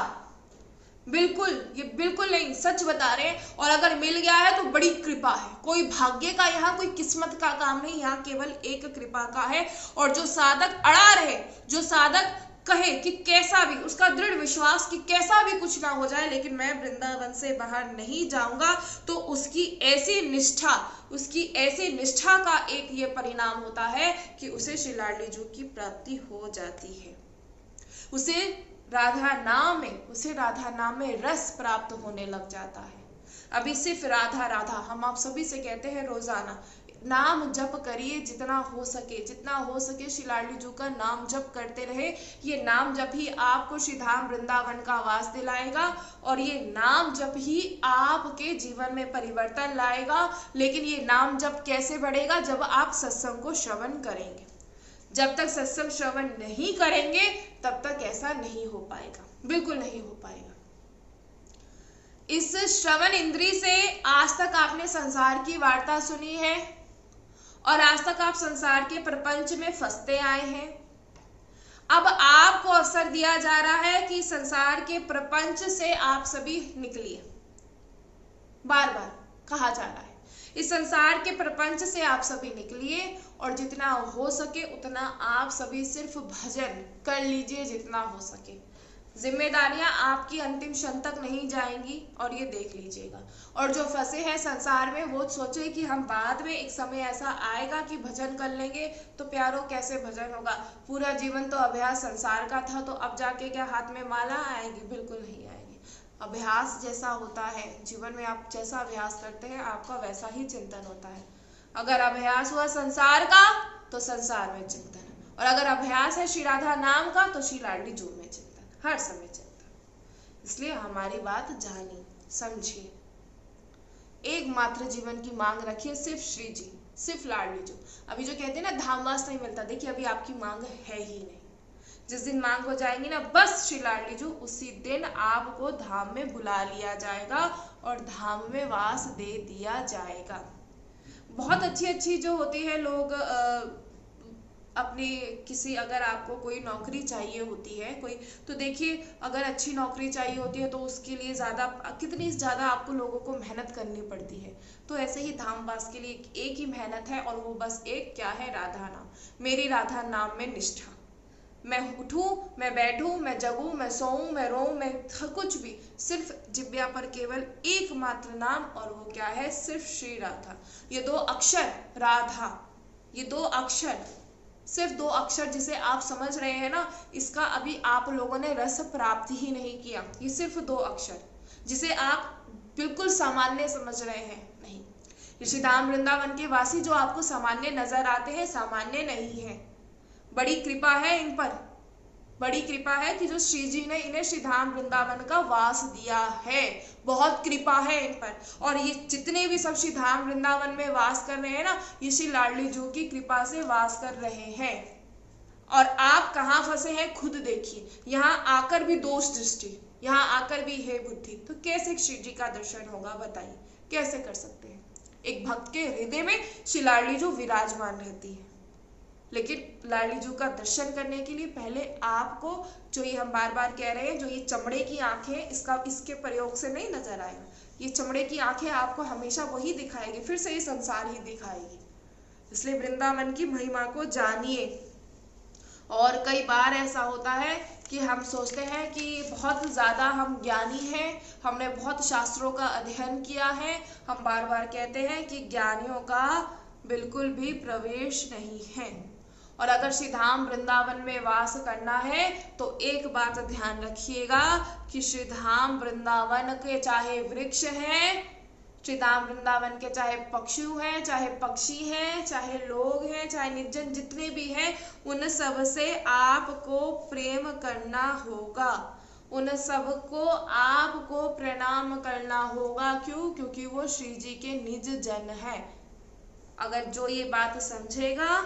बिल्कुल, ये बिल्कुल नहीं, सच बता रहे हैं। और अगर मिल गया है तो बड़ी कृपा है, कोई भाग्य का यहाँ कोई किस्मत का काम नहीं, यहाँ केवल एक कृपा का है। और जो साधक अड़ा रहे, जो साधक कहे कि कैसा भी, उसका दृढ़ विश्वास कि कैसा भी कुछ ना हो जाए लेकिन मैं वृंदावन से बाहर नहीं जाऊंगा, तो उसकी ऐसी निष्ठा, उसकी ऐसी निष्ठा का एक ये परिणाम होता है कि उसे श्री लाडली जी की प्राप्ति हो जाती है। उसे राधा नाम में रस प्राप्त होने लग जाता है। अभी सिर्फ राधा राधा हम आप सभी से कहते हैं, रोजाना नाम जप करिए, जितना हो सके श्री लाडली जी का नाम जप करते रहे। ये नाम जप ही आपको श्री धाम वृंदावन का वास दिलाएगा, और ये नाम जप ही आपके जीवन में परिवर्तन लाएगा। लेकिन ये नाम जप कैसे बढ़ेगा? जब आप सत्संग को श्रवण करेंगे। जब तक सत्संग श्रवण नहीं करेंगे तब तक ऐसा नहीं हो पाएगा, बिल्कुल नहीं हो पाएगा। इस श्रवण इंद्री से आज तक आपने संसार की वार्ता सुनी है, और आज तक आप संसार के प्रपंच में फंसते आए हैं। अब आपको अवसर दिया जा रहा है कि संसार के प्रपंच से आप सभी निकलिए। बार बार कहा जा रहा है, इस संसार के प्रपंच से आप सभी निकलिए, और जितना हो सके उतना आप सभी सिर्फ भजन कर लीजिए, जितना हो सके। जिम्मेदारियां आपकी अंतिम क्षण तक नहीं जाएंगी, और ये देख लीजिएगा। और जो फंसे हैं संसार में वो सोचे कि हम बाद में एक समय ऐसा आएगा कि भजन कर लेंगे, तो प्यारो कैसे भजन होगा? पूरा जीवन तो अभ्यास संसार का था, तो अब जाके क्या हाथ में माला आएगी? बिल्कुल नहीं आएगी। अभ्यास जैसा होता है जीवन में, आप जैसा अभ्यास करते हैं आपका वैसा ही चिंतन होता है। अगर अभ्यास हुआ संसार का तो संसार में चिंतन, और अगर अभ्यास है श्री राधा नाम का तो श्री लाडली जी में चिंतन, हर समय चिंतन। इसलिए हमारी बात जानिए, समझिए, एकमात्र जीवन की मांग रखिए, सिर्फ श्री जी, सिर्फ लाडली जी। अभी जो कहते हैं ना धामवास नहीं मिलता, देखिए अभी आपकी मांग है ही नहीं। जिस दिन मांग हो जाएंगी ना बस श्री लाडली जी, उसी दिन आपको धाम में बुला लिया जाएगा और धाम में वास दे दिया जाएगा। बहुत अच्छी अच्छी जो होती है, लोग अपनी किसी, अगर आपको कोई नौकरी चाहिए होती है कोई, तो देखिए अगर अच्छी नौकरी चाहिए होती है तो उसके लिए कितनी ज़्यादा आपको लोगों को मेहनत करनी पड़ती है। तो ऐसे ही धामवास के लिए एक ही मेहनत है, और वो बस एक क्या है? राधा नाम। मेरी राधा नाम में निष्ठा। मैं उठूं, मैं बैठूं, मैं जगूं, मैं सोऊं, मैं रोऊं, मैं कुछ भी, सिर्फ जिब्या पर केवल एकमात्र नाम, और वो क्या है? सिर्फ श्री राधा। ये दो अक्षर राधा, ये दो अक्षर, सिर्फ दो अक्षर जिसे आप समझ रहे हैं ना, इसका अभी आप लोगों ने रस प्राप्त ही नहीं किया। ये सिर्फ दो अक्षर जिसे आप बिल्कुल सामान्य समझ रहे हैं, नहीं। श्री धाम वृंदावन के वासी जो आपको सामान्य नजर आते हैं, सामान्य नहीं है। बड़ी कृपा है इन पर, बड़ी कृपा है कि जो श्री जी ने इन्हें श्री धाम वृंदावन का वास दिया है। बहुत कृपा है इन पर। और ये जितने भी सब श्री धाम वृंदावन में वास कर रहे हैं ना, ये श्री लाडली जी की कृपा से वास कर रहे हैं। और आप कहाँ फंसे हैं खुद देखिए। यहाँ आकर भी दोष दृष्टि, यहाँ आकर भी है बुद्धि, तो कैसे श्री जी का दर्शन होगा? बताइए कैसे कर सकते हैं? एक भक्त के हृदय में श्री लाडली जी विराजमान रहती है, लेकिन लाडली जी का दर्शन करने के लिए पहले आपको, जो ये हम बार बार कह रहे हैं, जो ये चमड़े की आंखें, इसके प्रयोग से नहीं नजर आएगा। ये चमड़े की आंखें आपको हमेशा वही दिखाएगी, फिर से ये संसार ही दिखाएगी। इसलिए वृंदावन की महिमा को जानिए। और कई बार ऐसा होता है कि हम सोचते हैं कि बहुत ज़्यादा हम ज्ञानी हैं, हमने बहुत शास्त्रों का अध्ययन किया है। हम बार बार कहते हैं कि ज्ञानियों का बिल्कुल भी प्रवेश नहीं है। और अगर श्री धाम वृंदावन में वास करना है तो एक बात ध्यान रखिएगा कि श्री धाम वृंदावन के चाहे वृक्ष हैं, श्री धाम वृंदावन के चाहे पक्षु हैं, चाहे पक्षी हैं, चाहे लोग हैं, चाहे निर्जन जितने भी हैं, उन सब से आपको प्रेम करना होगा, उन सबको आपको प्रणाम करना होगा। क्यों? क्योंकि वो श्री जी के निज जन है। अगर जो ये बात समझेगा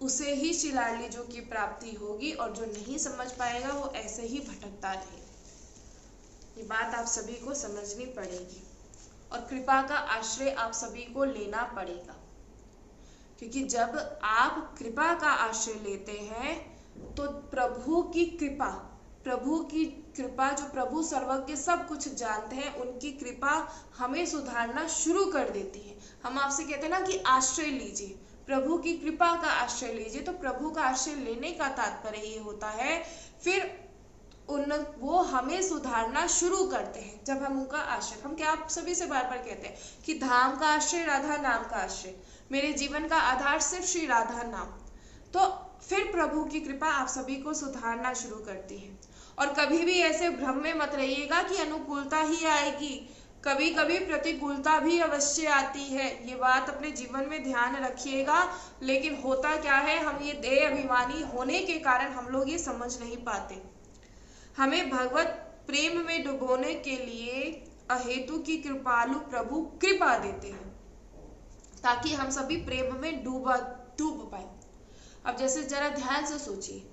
उसे ही शिलान्यासों की प्राप्ति होगी, और जो नहीं समझ पाएगा वो ऐसे ही भटकता रहेगा। ये बात आप सभी को समझनी पड़ेगी, और कृपा का आश्रय आप सभी को लेना पड़ेगा, क्योंकि जब आप कृपा का आश्रय लेते हैं तो प्रभु की कृपा जो प्रभु सर्वज्ञ सब कुछ जानते हैं, उनकी कृपा हमें सुधारना शुरू कर देती है। हम आपसे कहते हैं ना कि आश्रय लीजिए, प्रभु की कृपा का आश्रय लीजिए, तो प्रभु का आश्रय लेने का तात्पर्य ये होता है फिर वो हमें सुधारना शुरू करते हैं जब हम उनका आश्रय। हम क्या आप सभी से बार बार कहते हैं कि धाम का आश्रय, राधा नाम का आश्रय, मेरे जीवन का आधार सिर्फ श्री राधा नाम। तो फिर प्रभु की कृपा आप सभी को सुधारना शुरू करती है। और कभी भी ऐसे भ्रम में मत रहिएगा कि अनुकूलता ही आएगी, कभी कभी प्रतिकूलता भी अवश्य आती है, ये बात अपने जीवन में ध्यान रखिएगा। लेकिन होता क्या है, हम ये देह अभिमानी होने के कारण हम लोग ये समझ नहीं पाते। हमें भगवत प्रेम में डुबोने के लिए अहेतु की कृपालु प्रभु कृपा देते हैं, ताकि हम सभी प्रेम में डूब पाए। अब जैसे जरा ध्यान से सोचिए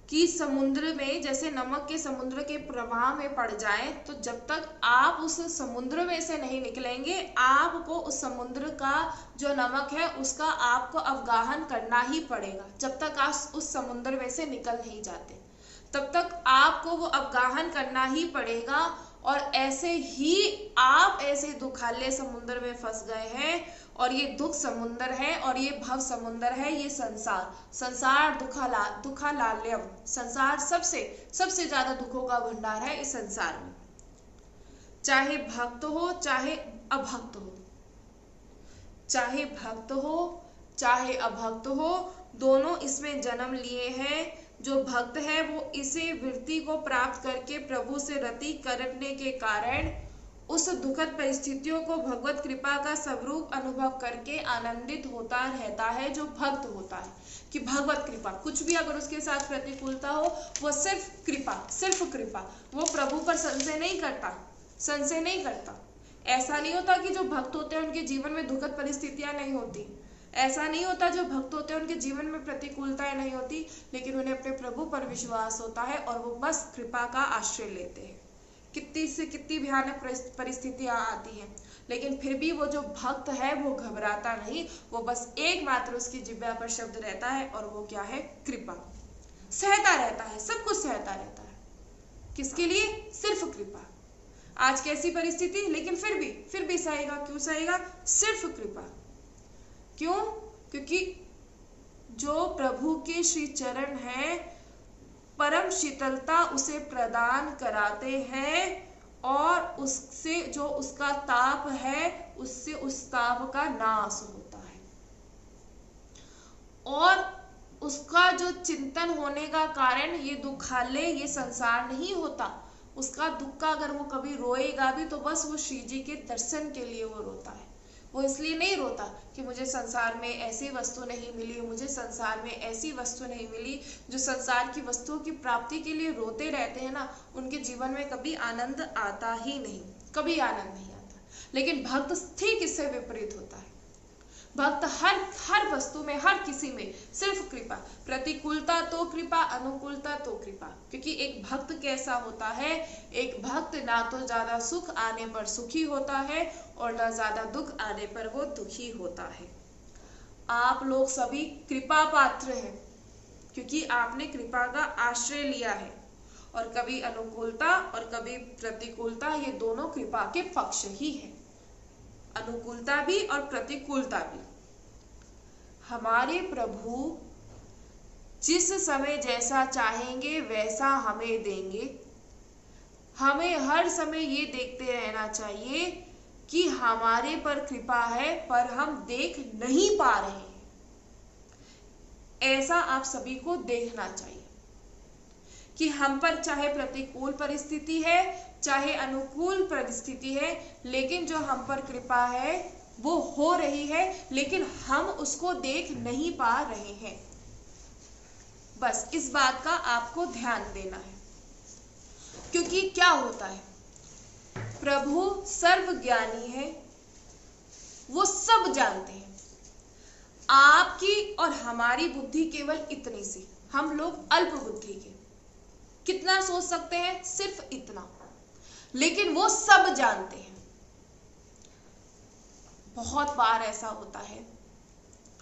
कि समुद्र में जैसे नमक के समुद्र के प्रवाह में पड़ जाए, तो जब तक आप उस समुद्र में से नहीं निकलेंगे, आपको उस समुद्र का जो नमक है उसका आपको अवगाहन करना ही पड़ेगा। जब तक आप उस समुद्र में से निकल नहीं जाते, तब तक आपको वो अवगाहन करना ही पड़ेगा। और ऐसे ही आप ऐसे दुखाले समुद्र में फंस गए हैं, और ये दुख समुद्र है, और ये भव समुद्र है, ये संसार दुखालाल्यम, संसार सबसे ज्यादा दुखों का भंडार है इस संसार में। चाहे भक्त हो चाहे अभक्त हो, चाहे भक्त हो चाहे अभक्त हो, दोनों इसमें जन्म लिए हैं। जो भक्त है वो इसे वृत्ति को प्राप्त करके प्रभु से रति करने के कारण उस दुखद परिस्थितियों को भगवत कृपा का स्वरूप अनुभव करके आनंदित होता रहता है। जो भक्त होता है कि भगवत कृपा, कुछ भी अगर उसके साथ प्रतिकूलता हो, वो सिर्फ कृपा, वो प्रभु पर संशय नहीं करता। ऐसा नहीं होता कि जो भक्त होते हैं उनके जीवन में दुखद परिस्थितियां नहीं होती, ऐसा नहीं होता जो भक्त होते हैं उनके जीवन में प्रतिकूलताएं नहीं होती, लेकिन उन्हें अपने प्रभु पर विश्वास होता है और वो बस कृपा का आश्रय लेते हैं। कितनी से कितनी भयानक परिस्थितियां आती हैं, लेकिन फिर भी वो जो भक्त है वो घबराता नहीं, वो बस एकमात्र उसकी जिह्वा पर शब्द रहता है, और वो क्या है, कृपा। सहता रहता है, सब कुछ सहता रहता है, किसके लिए, सिर्फ कृपा। आज कैसी परिस्थिति, लेकिन फिर भी सहेगा। क्यों सहेगा, सिर्फ कृपा। क्यों, क्योंकि जो प्रभु के श्री चरण हैं परम शीतलता उसे प्रदान कराते हैं, और उससे जो उसका ताप है उससे उस ताप का नाश होता है, और उसका जो चिंतन होने का कारण ये दुखालय ये संसार नहीं होता। उसका दुख का अगर वो कभी रोएगा भी तो बस वो श्री जी के दर्शन के लिए वो रोता है। वो इसलिए नहीं रोता कि मुझे संसार में ऐसी वस्तु नहीं मिली, मुझे संसार में ऐसी वस्तु नहीं मिली। जो संसार की वस्तुओं की प्राप्ति के लिए रोते रहते हैं ना, उनके जीवन में कभी आनंद आता ही नहीं, कभी आनंद नहीं आता। लेकिन भक्त ठीक इससे विपरीत होता है। भक्त हर वस्तु में, हर किसी में सिर्फ कृपा, प्रतिकूलता तो कृपा, अनुकूलता तो कृपा। क्योंकि एक भक्त कैसा होता है, एक भक्त ना तो ज्यादा सुख आने पर सुखी होता है और ना ज्यादा दुख आने पर वो दुखी होता है। आप लोग सभी कृपा पात्र हैं, क्योंकि आपने कृपा का आश्रय लिया है, और कभी अनुकूलता और कभी प्रतिकूलता, ये दोनों कृपा के पक्ष ही है, अनुकूलता भी और प्रतिकूलता भी। हमारे प्रभु जिस समय जैसा चाहेंगे वैसा हमें देंगे। हमें हर समय ये देखते रहना चाहिए कि हमारे पर कृपा है पर हम देख नहीं पा रहे हैं, ऐसा आप सभी को देखना चाहिए कि हम पर चाहे प्रतिकूल परिस्थिति है चाहे अनुकूल परिस्थिति है, लेकिन जो हम पर कृपा है वो हो रही है, लेकिन हम उसको देख नहीं पा रहे हैं। बस इस बात का आपको ध्यान देना है, क्योंकि क्या होता है, प्रभु सर्वज्ञानी है, वो सब जानते हैं। आपकी और हमारी बुद्धि केवल इतनी सी, हम लोग अल्प बुद्धि के, कितना सोच सकते हैं, सिर्फ इतना, लेकिन वो सब जानते हैं। बहुत बार ऐसा होता है,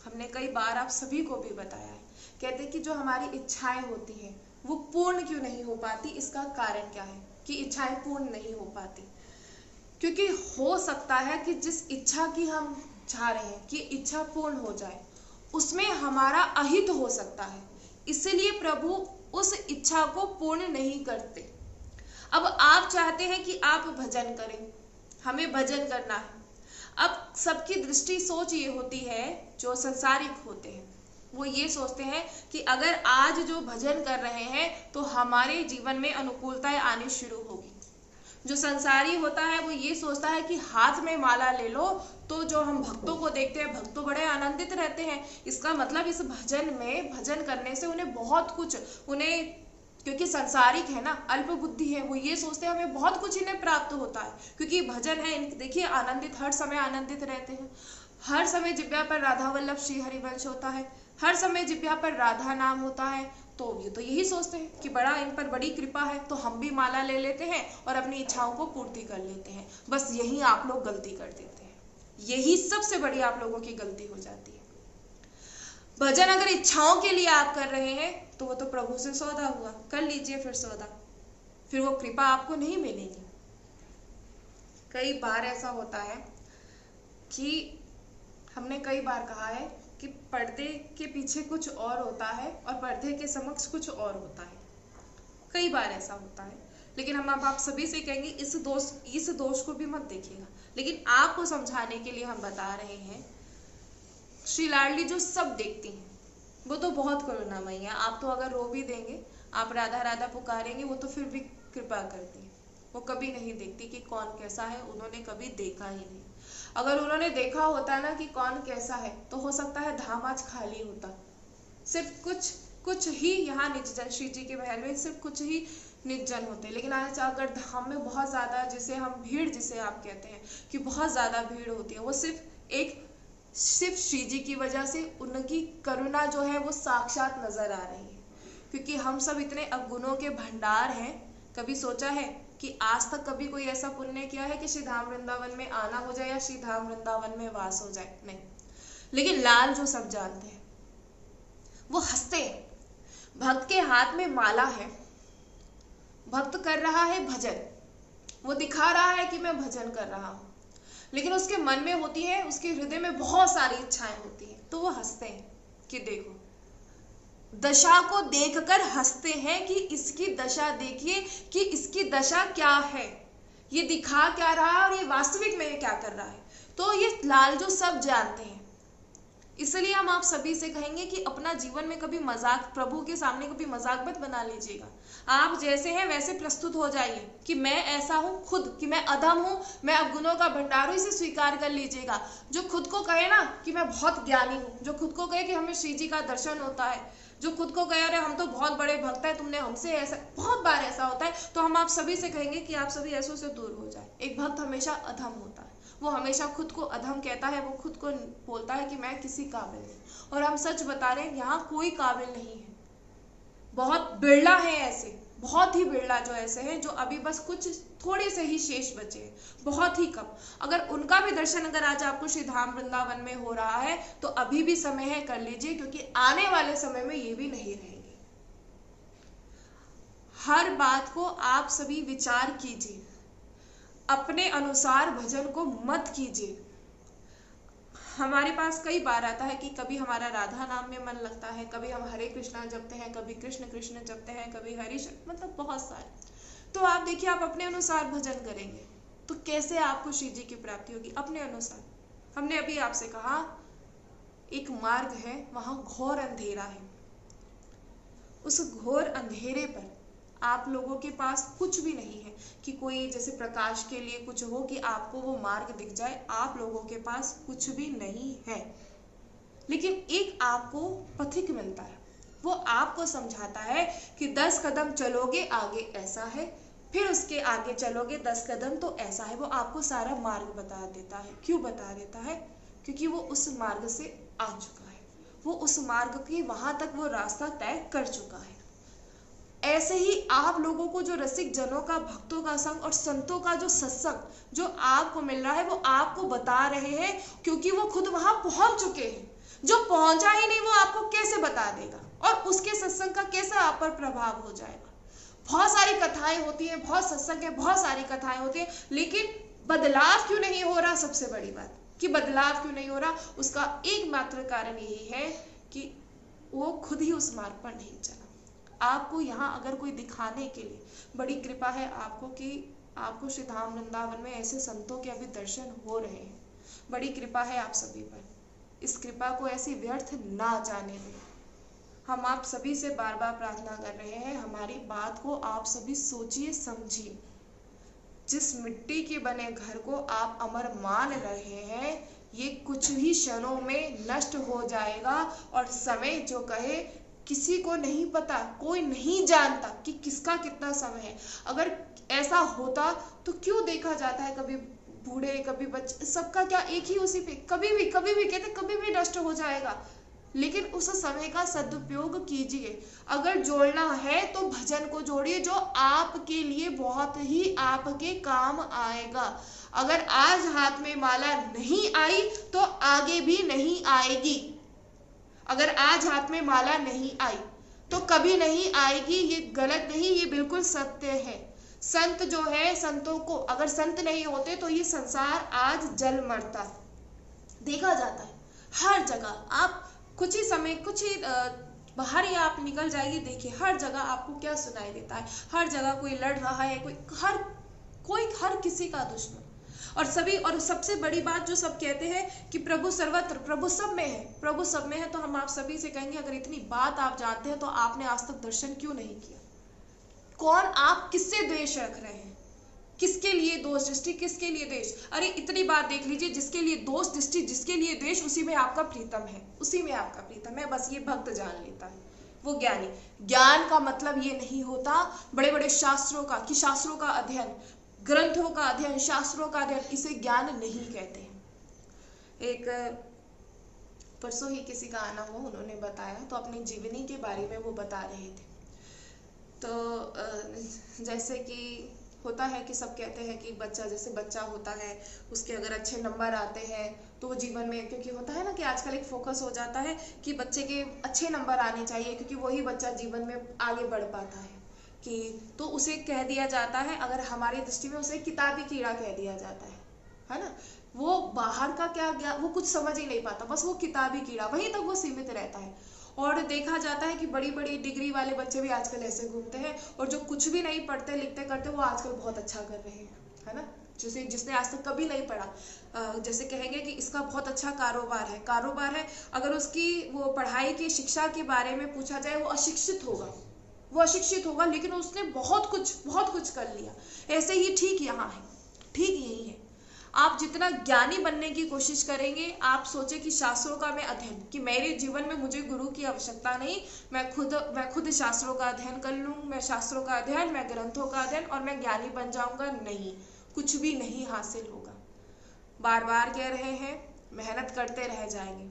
हमने कई बार आप सभी को भी बताया है, कहते हैं कि जो हमारी इच्छाएं होती हैं वो पूर्ण क्यों नहीं हो पाती, इसका कारण क्या है कि इच्छाएं पूर्ण नहीं हो पाती? क्योंकि हो सकता है कि जिस इच्छा की हम चाह रहे हैं कि इच्छा पूर्ण हो जाए, उसमें हमारा अहित हो सकता है, इसलिए प्रभु उस इच्छा को पूर्ण नहीं करते। अब आप चाहते हैं कि आप भजन करें, हमें भजन करना है। अब सबकी दृष्टि सोच ये होती है, जो संसारिक होते हैं वो ये सोचते हैं कि अगर आज जो भजन कर रहे हैं तो हमारे जीवन में अनुकूलताएं आनी शुरू होगी। जो संसारी होता है वो ये सोचता है कि हाथ में माला ले लो तो जो हम भक्तों को देखते हैं, भक्त तो बड़े आनंदित रहते हैं, इसका मतलब इस भजन में, भजन करने से उन्हें बहुत कुछ, उन्हें, क्योंकि संसारिक है ना, अल्प बुद्धि है, वो ये सोचते हैं हमें बहुत कुछ इन्हें प्राप्त होता है क्योंकि भजन है। देखिए आनंदित, हर समय आनंदित रहते हैं, हर समय जिब्या पर राधा वल्लभ श्री हरिवंश होता है, हर समय जिब्या पर राधा नाम होता है, तो ये तो यही सोचते हैं कि बड़ा इन पर बड़ी कृपा है, तो हम भी माला ले लेते हैं और अपनी इच्छाओं को पूर्ति कर लेते हैं। बस यही आप लोग गलती कर देते हैं, यही सबसे बड़ी आप लोगों की गलती हो जाती है। भजन अगर इच्छाओं के लिए आप कर रहे हैं तो वो तो प्रभु से सौदा हुआ, कर लीजिए फिर सौदा, फिर वो कृपा आपको नहीं मिलेगी। कई बार ऐसा होता है कि हमने कई बार कहा है कि पर्दे के पीछे कुछ और होता है और पर्दे के समक्ष कुछ और होता है, कई बार ऐसा होता है, लेकिन हम अब आप सभी से कहेंगे इस दोष को भी मत देखिएगा। लेकिन आपको समझाने के लिए हम बता रहे हैं, श्री लाडली जो सब देखती हैं वो तो बहुत करुणामयी है। आप तो अगर रो भी देंगे, आप राधा राधा पुकारेंगे, वो तो फिर भी कृपा करती है, वो कभी नहीं देखती कि कौन कैसा है, उन्होंने कभी देखा ही नहीं। अगर उन्होंने देखा होता ना कि कौन कैसा है तो हो सकता है धाम आज खाली होता, सिर्फ कुछ ही यहाँ निजजन, श्री जी के महल में सिर्फ कुछ ही निर्जन होते। लेकिन आज अगर धाम में बहुत ज्यादा, जिसे हम भीड़, जिसे आप कहते हैं कि बहुत ज्यादा भीड़ होती है, वो सिर्फ श्री जी की वजह से, उनकी करुणा जो है वो साक्षात नजर आ रही है। क्योंकि हम सब इतने अवगुणों के भंडार हैं, कभी सोचा है कि आज तक कभी कोई ऐसा पुण्य किया है कि श्री धाम वृंदावन में आना हो जाए या श्री धाम वृंदावन में वास हो जाए? नहीं। लेकिन लाल जो सब जानते हैं वो हंसते हैं। भक्त के हाथ में माला है, भक्त कर रहा है भजन, वो दिखा रहा है कि मैं भजन कर रहा हूं, लेकिन उसके मन में होती है, उसके हृदय में बहुत सारी इच्छाएं होती हैं, तो वो हंसते हैं कि देखो, दशा को देखकर हंसते हैं कि इसकी दशा देखिए कि इसकी दशा क्या है, ये दिखा क्या रहा है और ये वास्तविक में ये क्या कर रहा है। तो ये लाल जो सब जानते हैं, इसलिए हम आप सभी से कहेंगे कि अपना जीवन में कभी मजाक, प्रभु के सामने कभी मजाक मत बना लीजिएगा। आप जैसे हैं वैसे प्रस्तुत हो जाइए कि मैं ऐसा हूँ खुद, कि मैं अधम हूँ, मैं अवगुणों का भंडार हूँ, इसे स्वीकार कर लीजिएगा। जो खुद को कहे ना कि मैं बहुत ज्ञानी हूँ, जो खुद को कहे कि हमें श्री जी का दर्शन होता है, जो खुद को कहे अरे हम तो बहुत बड़े भक्त हैं, तुमने हमसे ऐसा, बहुत बार ऐसा होता है, तो हम आप सभी से कहेंगे कि आप सभी ऐसों से दूर हो जाए। एक भक्त हमेशा अधम होता है, वो हमेशा खुद को अधम कहता है, वो खुद को बोलता है कि मैं किसी काबिल नहीं। और हम सच बता रहे हैं, यहाँ कोई काबिल नहीं है, बहुत बिरला है ऐसे, बहुत ही बिरला जो ऐसे हैं जो अभी बस कुछ थोड़े से ही शेष बचे हैं, बहुत ही कम। अगर उनका भी दर्शन अगर आज आपको श्री धाम वृंदावन में हो रहा है तो अभी भी समय है, कर लीजिए, क्योंकि आने वाले समय में ये भी नहीं रहेंगे। हर बात को आप सभी विचार कीजिए, अपने अनुसार भजन को मत कीजिए। हमारे पास कई बार आता है कि कभी हमारा राधा नाम में मन लगता है, कभी हम हरे कृष्णा जपते हैं, कभी कृष्ण कृष्ण जपते हैं, कभी हरि, मतलब बहुत सारे। तो आप देखिए, आप अपने अनुसार भजन करेंगे तो कैसे आपको श्री जी की प्राप्ति होगी? अपने अनुसार। हमने अभी आपसे कहा एक मार्ग है, वहां घोर अंधेरा है, उस घोर अंधेरे पर आप लोगों के पास कुछ भी नहीं है कि कोई जैसे प्रकाश के लिए कुछ हो कि आपको वो मार्ग दिख जाए, आप लोगों के पास कुछ भी नहीं है। लेकिन एक आपको पथिक मिलता है, वो आपको समझाता है कि 10 कदम चलोगे आगे ऐसा है, फिर उसके आगे चलोगे 10 कदम तो ऐसा है। वो आपको सारा मार्ग बता देता है। क्यों बता देता है? क्योंकि वो उस मार्ग से आ चुका है। वो उस मार्ग के वहां तक वो रास्ता तय कर चुका है। ऐसे ही आप लोगों को जो रसिक जनों का, भक्तों का संग और संतों का जो सत्संग जो आपको मिल रहा है वो आपको बता रहे हैं, क्योंकि वो खुद वहां पहुंच चुके हैं। जो पहुंचा ही नहीं वो आपको कैसे बता देगा, और उसके सत्संग का कैसा आप पर प्रभाव हो जाएगा। बहुत सारी कथाएं होती हैं, बहुत सत्संग है, बहुत सारी कथाएं होती हैं, लेकिन बदलाव क्यों नहीं हो रहा। सबसे बड़ी बात कि बदलाव क्यों नहीं हो रहा, उसका एकमात्र कारण यही है कि वो खुद ही उस मार्ग पर नहीं चला। आपको यहाँ अगर कोई दिखाने के लिए, बड़ी कृपा है आपको कि आपको श्री धाम वृंदावन में ऐसे संतों के अभी दर्शन हो रहे हैं। बड़ी कृपा है आप सभी पर। इस कृपा को ऐसी व्यर्थ ना जाने दें। हम आप सभी से बार बार प्रार्थना कर रहे हैं, हमारी बात को आप सभी सोचिए, समझिए। जिस मिट्टी के बने घर को आप अमर मान रहे हैं, ये कुछ ही क्षणों में नष्ट हो जाएगा। और समय जो कहे, किसी को नहीं पता, कोई नहीं जानता कि किसका कितना समय है। अगर ऐसा होता तो क्यों देखा जाता है, कभी बूढ़े कभी बच्चे, सबका क्या एक ही उसी पे, कभी भी कहते कभी भी नष्ट हो जाएगा। लेकिन उस समय का सदुपयोग कीजिए। अगर जोड़ना है तो भजन को जोड़िए, जो आपके लिए बहुत ही आपके काम आएगा। अगर आज हाथ में माला नहीं आई तो आगे भी नहीं आएगी। अगर आज हाथ में माला नहीं आई तो कभी नहीं आएगी। ये गलत नहीं, ये बिल्कुल सत्य है। संत जो है, संतों को अगर संत नहीं होते तो ये संसार आज जल मरता। देखा जाता है हर जगह, आप कुछ ही समय, कुछ ही बाहर ही आप निकल जाइए, देखिए हर जगह आपको क्या सुनाई देता है। हर जगह कोई लड़ रहा है, कोई हर किसी का दुश्मन। और सभी, और सबसे बड़ी बात जो सब कहते हैं कि प्रभु सर्वत्र, प्रभु सब में है, प्रभु सब में है। तो हम आप सभी से कहेंगे, अगर इतनी बात आप जानते हैं तो आपने आज तक दर्शन क्यों नहीं किया। कौन आप किससे द्वेष रख रहे हैं, किसके लिए दोष दृष्टि, किसके लिए द्वेष। अरे इतनी बात देख लीजिए, जिसके लिए दोष दृष्टि, जिसके लिए द्वेष, उसी में आपका प्रीतम है, उसी में आपका प्रीतम है। बस ये भक्त जान लेता है, वो ज्ञानी। ज्ञान का मतलब ये नहीं होता बड़े बड़े शास्त्रों का, कि शास्त्रों का अध्ययन, ग्रंथों का अध्ययन, शास्त्रों का अध्ययन, इसे ज्ञान नहीं कहते हैं। एक परसों ही किसी का आना हुआ, उन्होंने बताया तो अपनी जीवनी के बारे में वो बता रहे थे। तो जैसे कि होता है कि सब कहते हैं कि बच्चा, जैसे बच्चा होता है, उसके अगर अच्छे नंबर आते हैं तो वो जीवन में, क्योंकि होता है ना कि आजकल एक फोकस हो जाता है कि बच्चे के अच्छे नंबर आने चाहिए, क्योंकि वही बच्चा जीवन में आगे बढ़ पाता है। कि तो उसे कह दिया जाता है, अगर हमारी दृष्टि में उसे किताबी कीड़ा कह दिया जाता है ना। वो बाहर का क्या वो कुछ समझ ही नहीं पाता, बस वो किताबी कीड़ा, वहीं तक वो सीमित रहता है। और देखा जाता है कि बड़ी बड़ी डिग्री वाले बच्चे भी आजकल ऐसे घूमते हैं, और जो कुछ भी नहीं पढ़ते लिखते करते वो आजकल बहुत अच्छा कर रहे हैं, है ना। जिसने आज तक कभी नहीं पढ़ा, जैसे कहेंगे कि इसका बहुत अच्छा कारोबार है, अगर उसकी वो पढ़ाई की शिक्षा के बारे में पूछा जाए, वो अशिक्षित होगा, लेकिन उसने बहुत कुछ कर लिया। ऐसे ही ठीक यहाँ है, ठीक यही है। आप जितना ज्ञानी बनने की कोशिश करेंगे, आप सोचे कि शास्त्रों का मैं अध्ययन, कि मेरे जीवन में मुझे गुरु की आवश्यकता नहीं, मैं खुद शास्त्रों का अध्ययन कर लूँ, मैं शास्त्रों का अध्ययन, मैं ग्रंथों का अध्ययन, और मैं ज्ञानी बन जाऊंगा। नहीं, कुछ भी नहीं हासिल होगा। बार बार कह रहे हैं, मेहनत करते रह जाएंगे।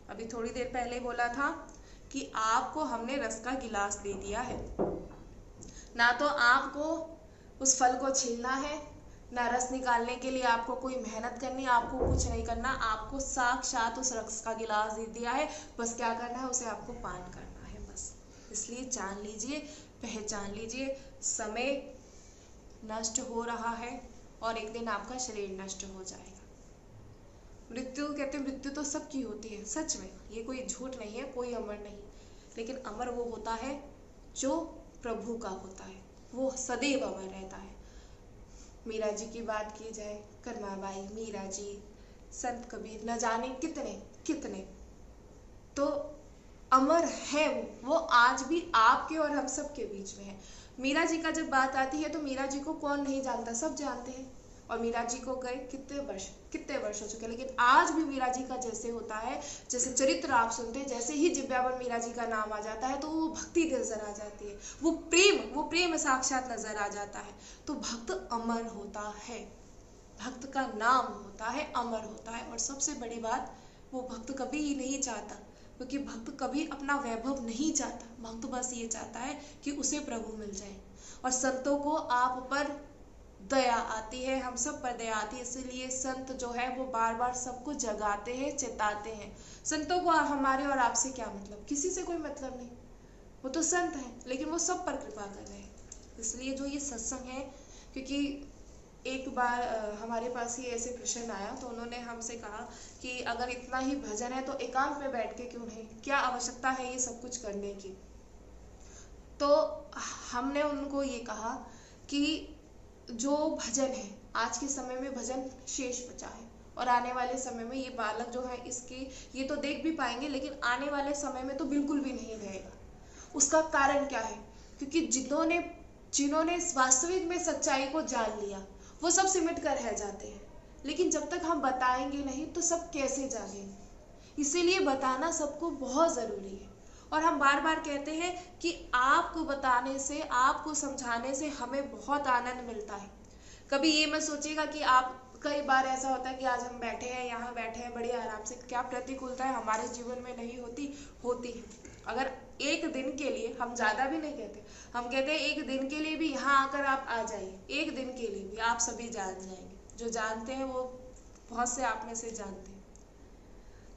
अभी थोड़ी देर पहले बोला था कि आपको हमने रस का गिलास दे दिया है, ना तो आपको उस फल को छीलना है, ना रस निकालने के लिए आपको कोई मेहनत करनी, आपको कुछ नहीं करना, आपको साक्षात उस रस का गिलास दे दिया है। बस क्या करना है, उसे आपको पान करना है, बस। इसलिए जान लीजिए, पहचान लीजिए, समय नष्ट हो रहा है और एक दिन आपका शरीर नष्ट हो जाएगा। मृत्यु कहते हैं, मृत्यु तो सबकी होती है, सच में, ये कोई झूठ नहीं है, कोई अमर नहीं। लेकिन अमर वो होता है जो प्रभु का होता है, वो सदैव अमर रहता है। मीरा जी की बात की जाए, कर्माबाई, मीरा जी, संत कबीर, न जाने कितने तो अमर है वो आज भी आपके और हम सब के बीच में है। मीरा जी का जब बात आती है तो मीरा जी को कौन नहीं जानता, सब जानते हैं। और मीरा जी को गए कितने वर्ष हो चुके, लेकिन आज भी मीरा जी का जैसे होता है, जैसे चरित्र आप सुनते हैं, जैसे ही जिब्या पर मीरा जी का नाम आ जाता है तो वो भक्ति नजर आ जाती है, वो प्रेम साक्षात नजर आ जाता है। तो भक्त अमर होता है, भक्त का नाम होता है, अमर होता है। और सबसे बड़ी बात, वो भक्त कभी ही नहीं चाहता क्योंकि भक्त कभी अपना वैभव नहीं चाहता, भक्त बस ये चाहता है कि उसे प्रभु मिल जाए। और संतों को आप पर दया आती है, हम सब पर दया आती है, इसलिए संत जो है वो बार बार सबको जगाते हैं, चेताते हैं। संतों को हमारे और आपसे क्या मतलब, किसी से कोई मतलब नहीं, वो तो संत हैं, लेकिन वो सब पर कृपा कर रहे हैं। इसलिए जो ये सत्संग है, क्योंकि एक बार हमारे पास ही ऐसे प्रश्न आया, तो उन्होंने हमसे कहा कि अगर इतना ही भजन है तो एकांत में बैठ के क्यों नहीं, क्या आवश्यकता है ये सब कुछ करने की। तो हमने उनको ये कहा कि जो भजन है, आज के समय में भजन शेष बचा है, और आने वाले समय में ये बालक जो है इसकी ये तो देख भी पाएंगे, लेकिन आने वाले समय में तो बिल्कुल भी नहीं रहेगा। उसका कारण क्या है, क्योंकि जिन्होंने वास्तविक में सच्चाई को जान लिया वो सब सिमट कर रह जाते हैं, लेकिन जब तक हम बताएंगे नहीं तो सब कैसे जानेंगे। इसीलिए बताना सबको बहुत ज़रूरी है। और हम बार बार कहते हैं कि आपको बताने से, आपको समझाने से हमें बहुत आनंद मिलता है। कभी ये मत सोचिएगा कि आप, कई बार ऐसा होता है कि आज हम बैठे हैं, यहाँ बैठे हैं बड़े आराम से, क्या प्रतिकूलताएं हमारे जीवन में नहीं होती है। अगर एक दिन के लिए, हम ज़्यादा भी नहीं कहते, हम कहते हैं एक दिन के लिए भी यहाँ आकर आप आ जाइए, एक दिन के लिए भी आप सभी जान जाएंगे। जो जानते हैं वो बहुत से आप में से जानते हैं।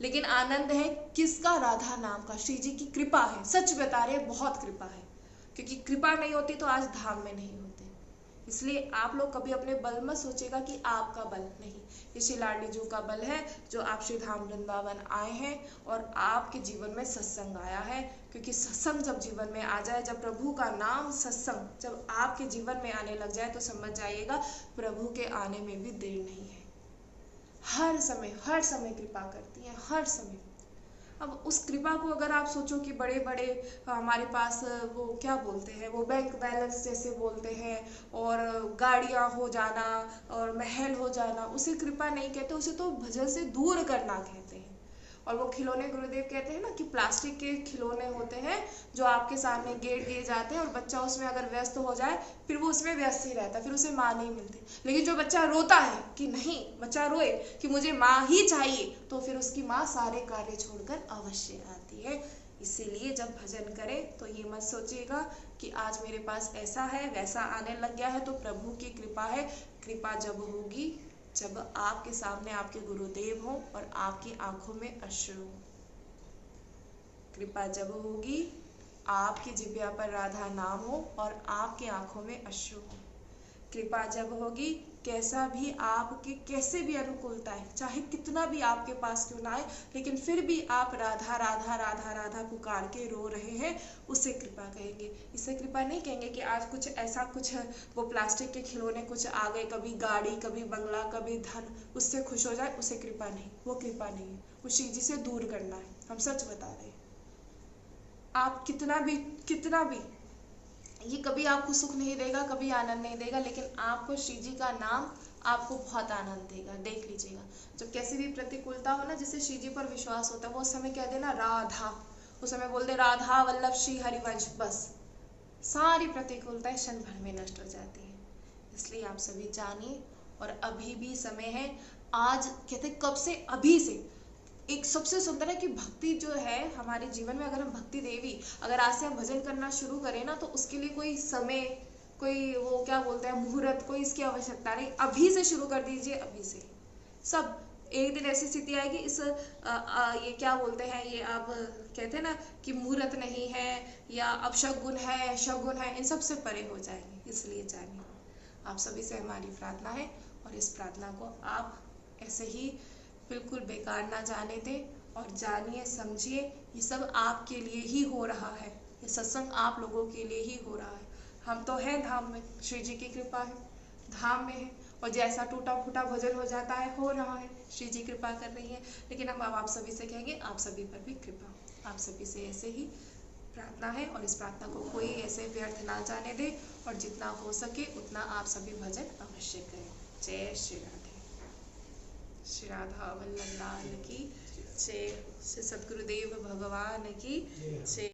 लेकिन आनंद है किसका, राधा नाम का, श्री जी की कृपा है। सच बता रहे, बहुत कृपा है, क्योंकि कृपा नहीं होती तो आज धाम में नहीं होते। इसलिए आप लोग कभी अपने बल मत सोचेगा कि आपका बल नहीं, ये श्री लाडली जी का बल है जो आप श्री धाम वृंदावन आए हैं और आपके जीवन में सत्संग आया है। क्योंकि सत्संग जब जीवन में आ जाए, जब प्रभु का नाम सत्संग जब आपके जीवन में आने लग जाए, तो समझ जाइएगा प्रभु के आने में भी देर नहीं है। हर समय कृपा करती है, हर समय। अब उस कृपा को अगर आप सोचो कि बड़े बड़े हमारे पास वो क्या बोलते हैं, वो बैंक बैलेंस जैसे बोलते हैं, और गाड़ियां हो जाना और महल हो जाना, उसे कृपा नहीं कहते, उसे तो भजन से दूर करना कहते हैं। और वो खिलौने, गुरुदेव कहते हैं ना कि प्लास्टिक के खिलौने होते हैं जो आपके सामने गेट दिए जाते हैं, और बच्चा उसमें अगर व्यस्त हो जाए फिर वो उसमें व्यस्त ही रहता है, फिर उसे माँ नहीं मिलती। लेकिन जो बच्चा रोता है कि नहीं, बच्चा रोए कि मुझे माँ ही चाहिए, तो फिर उसकी माँ सारे कार्य छोड़कर अवश्य आती है। इसीलिए जब भजन करें तो ये मत सोचिएगा कि आज मेरे पास ऐसा है वैसा आने लग गया है तो प्रभु की कृपा है। कृपा जब होगी जब आपके सामने आपके गुरुदेव हो और आपकी आंखों में अश्रु हो। कृपा जब होगी आपकी जिह्वा पर राधा नाम हो और आपकी आंखों में अश्रु हो। कृपा जब होगी, कैसा भी आपके कैसे भी अनुकूलता है, चाहे कितना भी आपके पास क्यों ना आए, लेकिन फिर भी आप राधा राधा राधा राधा पुकार के रो रहे हैं, उसे कृपा कहेंगे। इसे कृपा नहीं कहेंगे कि आज कुछ ऐसा कुछ वो प्लास्टिक के खिलौने कुछ आ गए, कभी गाड़ी, कभी बंगला, कभी धन, उससे खुश हो जाए, उसे कृपा नहीं, वो कृपा नहीं है। वो श्री जी से दूर करना है, हम सच बता रहे हैं। आप कितना भी ये कभी आपको सुख नहीं देगा, कभी आनंद नहीं देगा, लेकिन आपको श्री जी का नाम आपको बहुत आनंद देगा। देख लीजिएगा, जब कैसी भी प्रतिकूलता हो ना, जिससे श्री जी पर विश्वास होता है, वो उस समय कह देना राधा, उस समय बोल दे राधा वल्लभ श्री हरिवंश, बस सारी प्रतिकूलताएं क्षण भर में नष्ट हो जाती है। इसलिए आप सभी जानिए, और अभी भी समय है। आज कहते कब से, अभी से। एक सबसे सुंदर है कि भक्ति जो है हमारे जीवन में, अगर हम भक्ति देवी, अगर आज से हम भजन करना शुरू करें ना, तो उसके लिए कोई समय, कोई वो क्या बोलते हैं मुहूर्त, कोई इसकी आवश्यकता नहीं। अभी से शुरू कर दीजिए, अभी से। सब एक दिन ऐसी स्थिति आएगी, इस ये क्या बोलते हैं, ये आप कहते हैं ना कि मुहूर्त नहीं है या अपशगुन है, शगुन है, इन सब से परे हो जाएंगे। इसलिए जानिए, आप सभी से हमारी प्रार्थना है, और इस प्रार्थना को आप ऐसे ही बिल्कुल बेकार ना जाने दें, और जानिए, समझिए, ये सब आपके लिए ही हो रहा है, ये सत्संग आप लोगों के लिए ही हो रहा है। हम तो हैं धाम में, श्री जी की कृपा है, धाम में है, और जैसा टूटा फूटा भजन हो जाता है, हो रहा है, श्री जी कृपा कर रही है। लेकिन हम अब आप सभी से कहेंगे, आप सभी पर भी कृपा, आप सभी से ऐसे ही प्रार्थना है, और इस प्रार्थना को कोई ऐसे व्यर्थ ना जाने दे, और जितना हो सके उतना आप सभी भजन अवश्य करें। जय श्री राधे। श्री राधा वल्लभ लाल की जय। श्री सद्गुरुदेव भगवान की जय।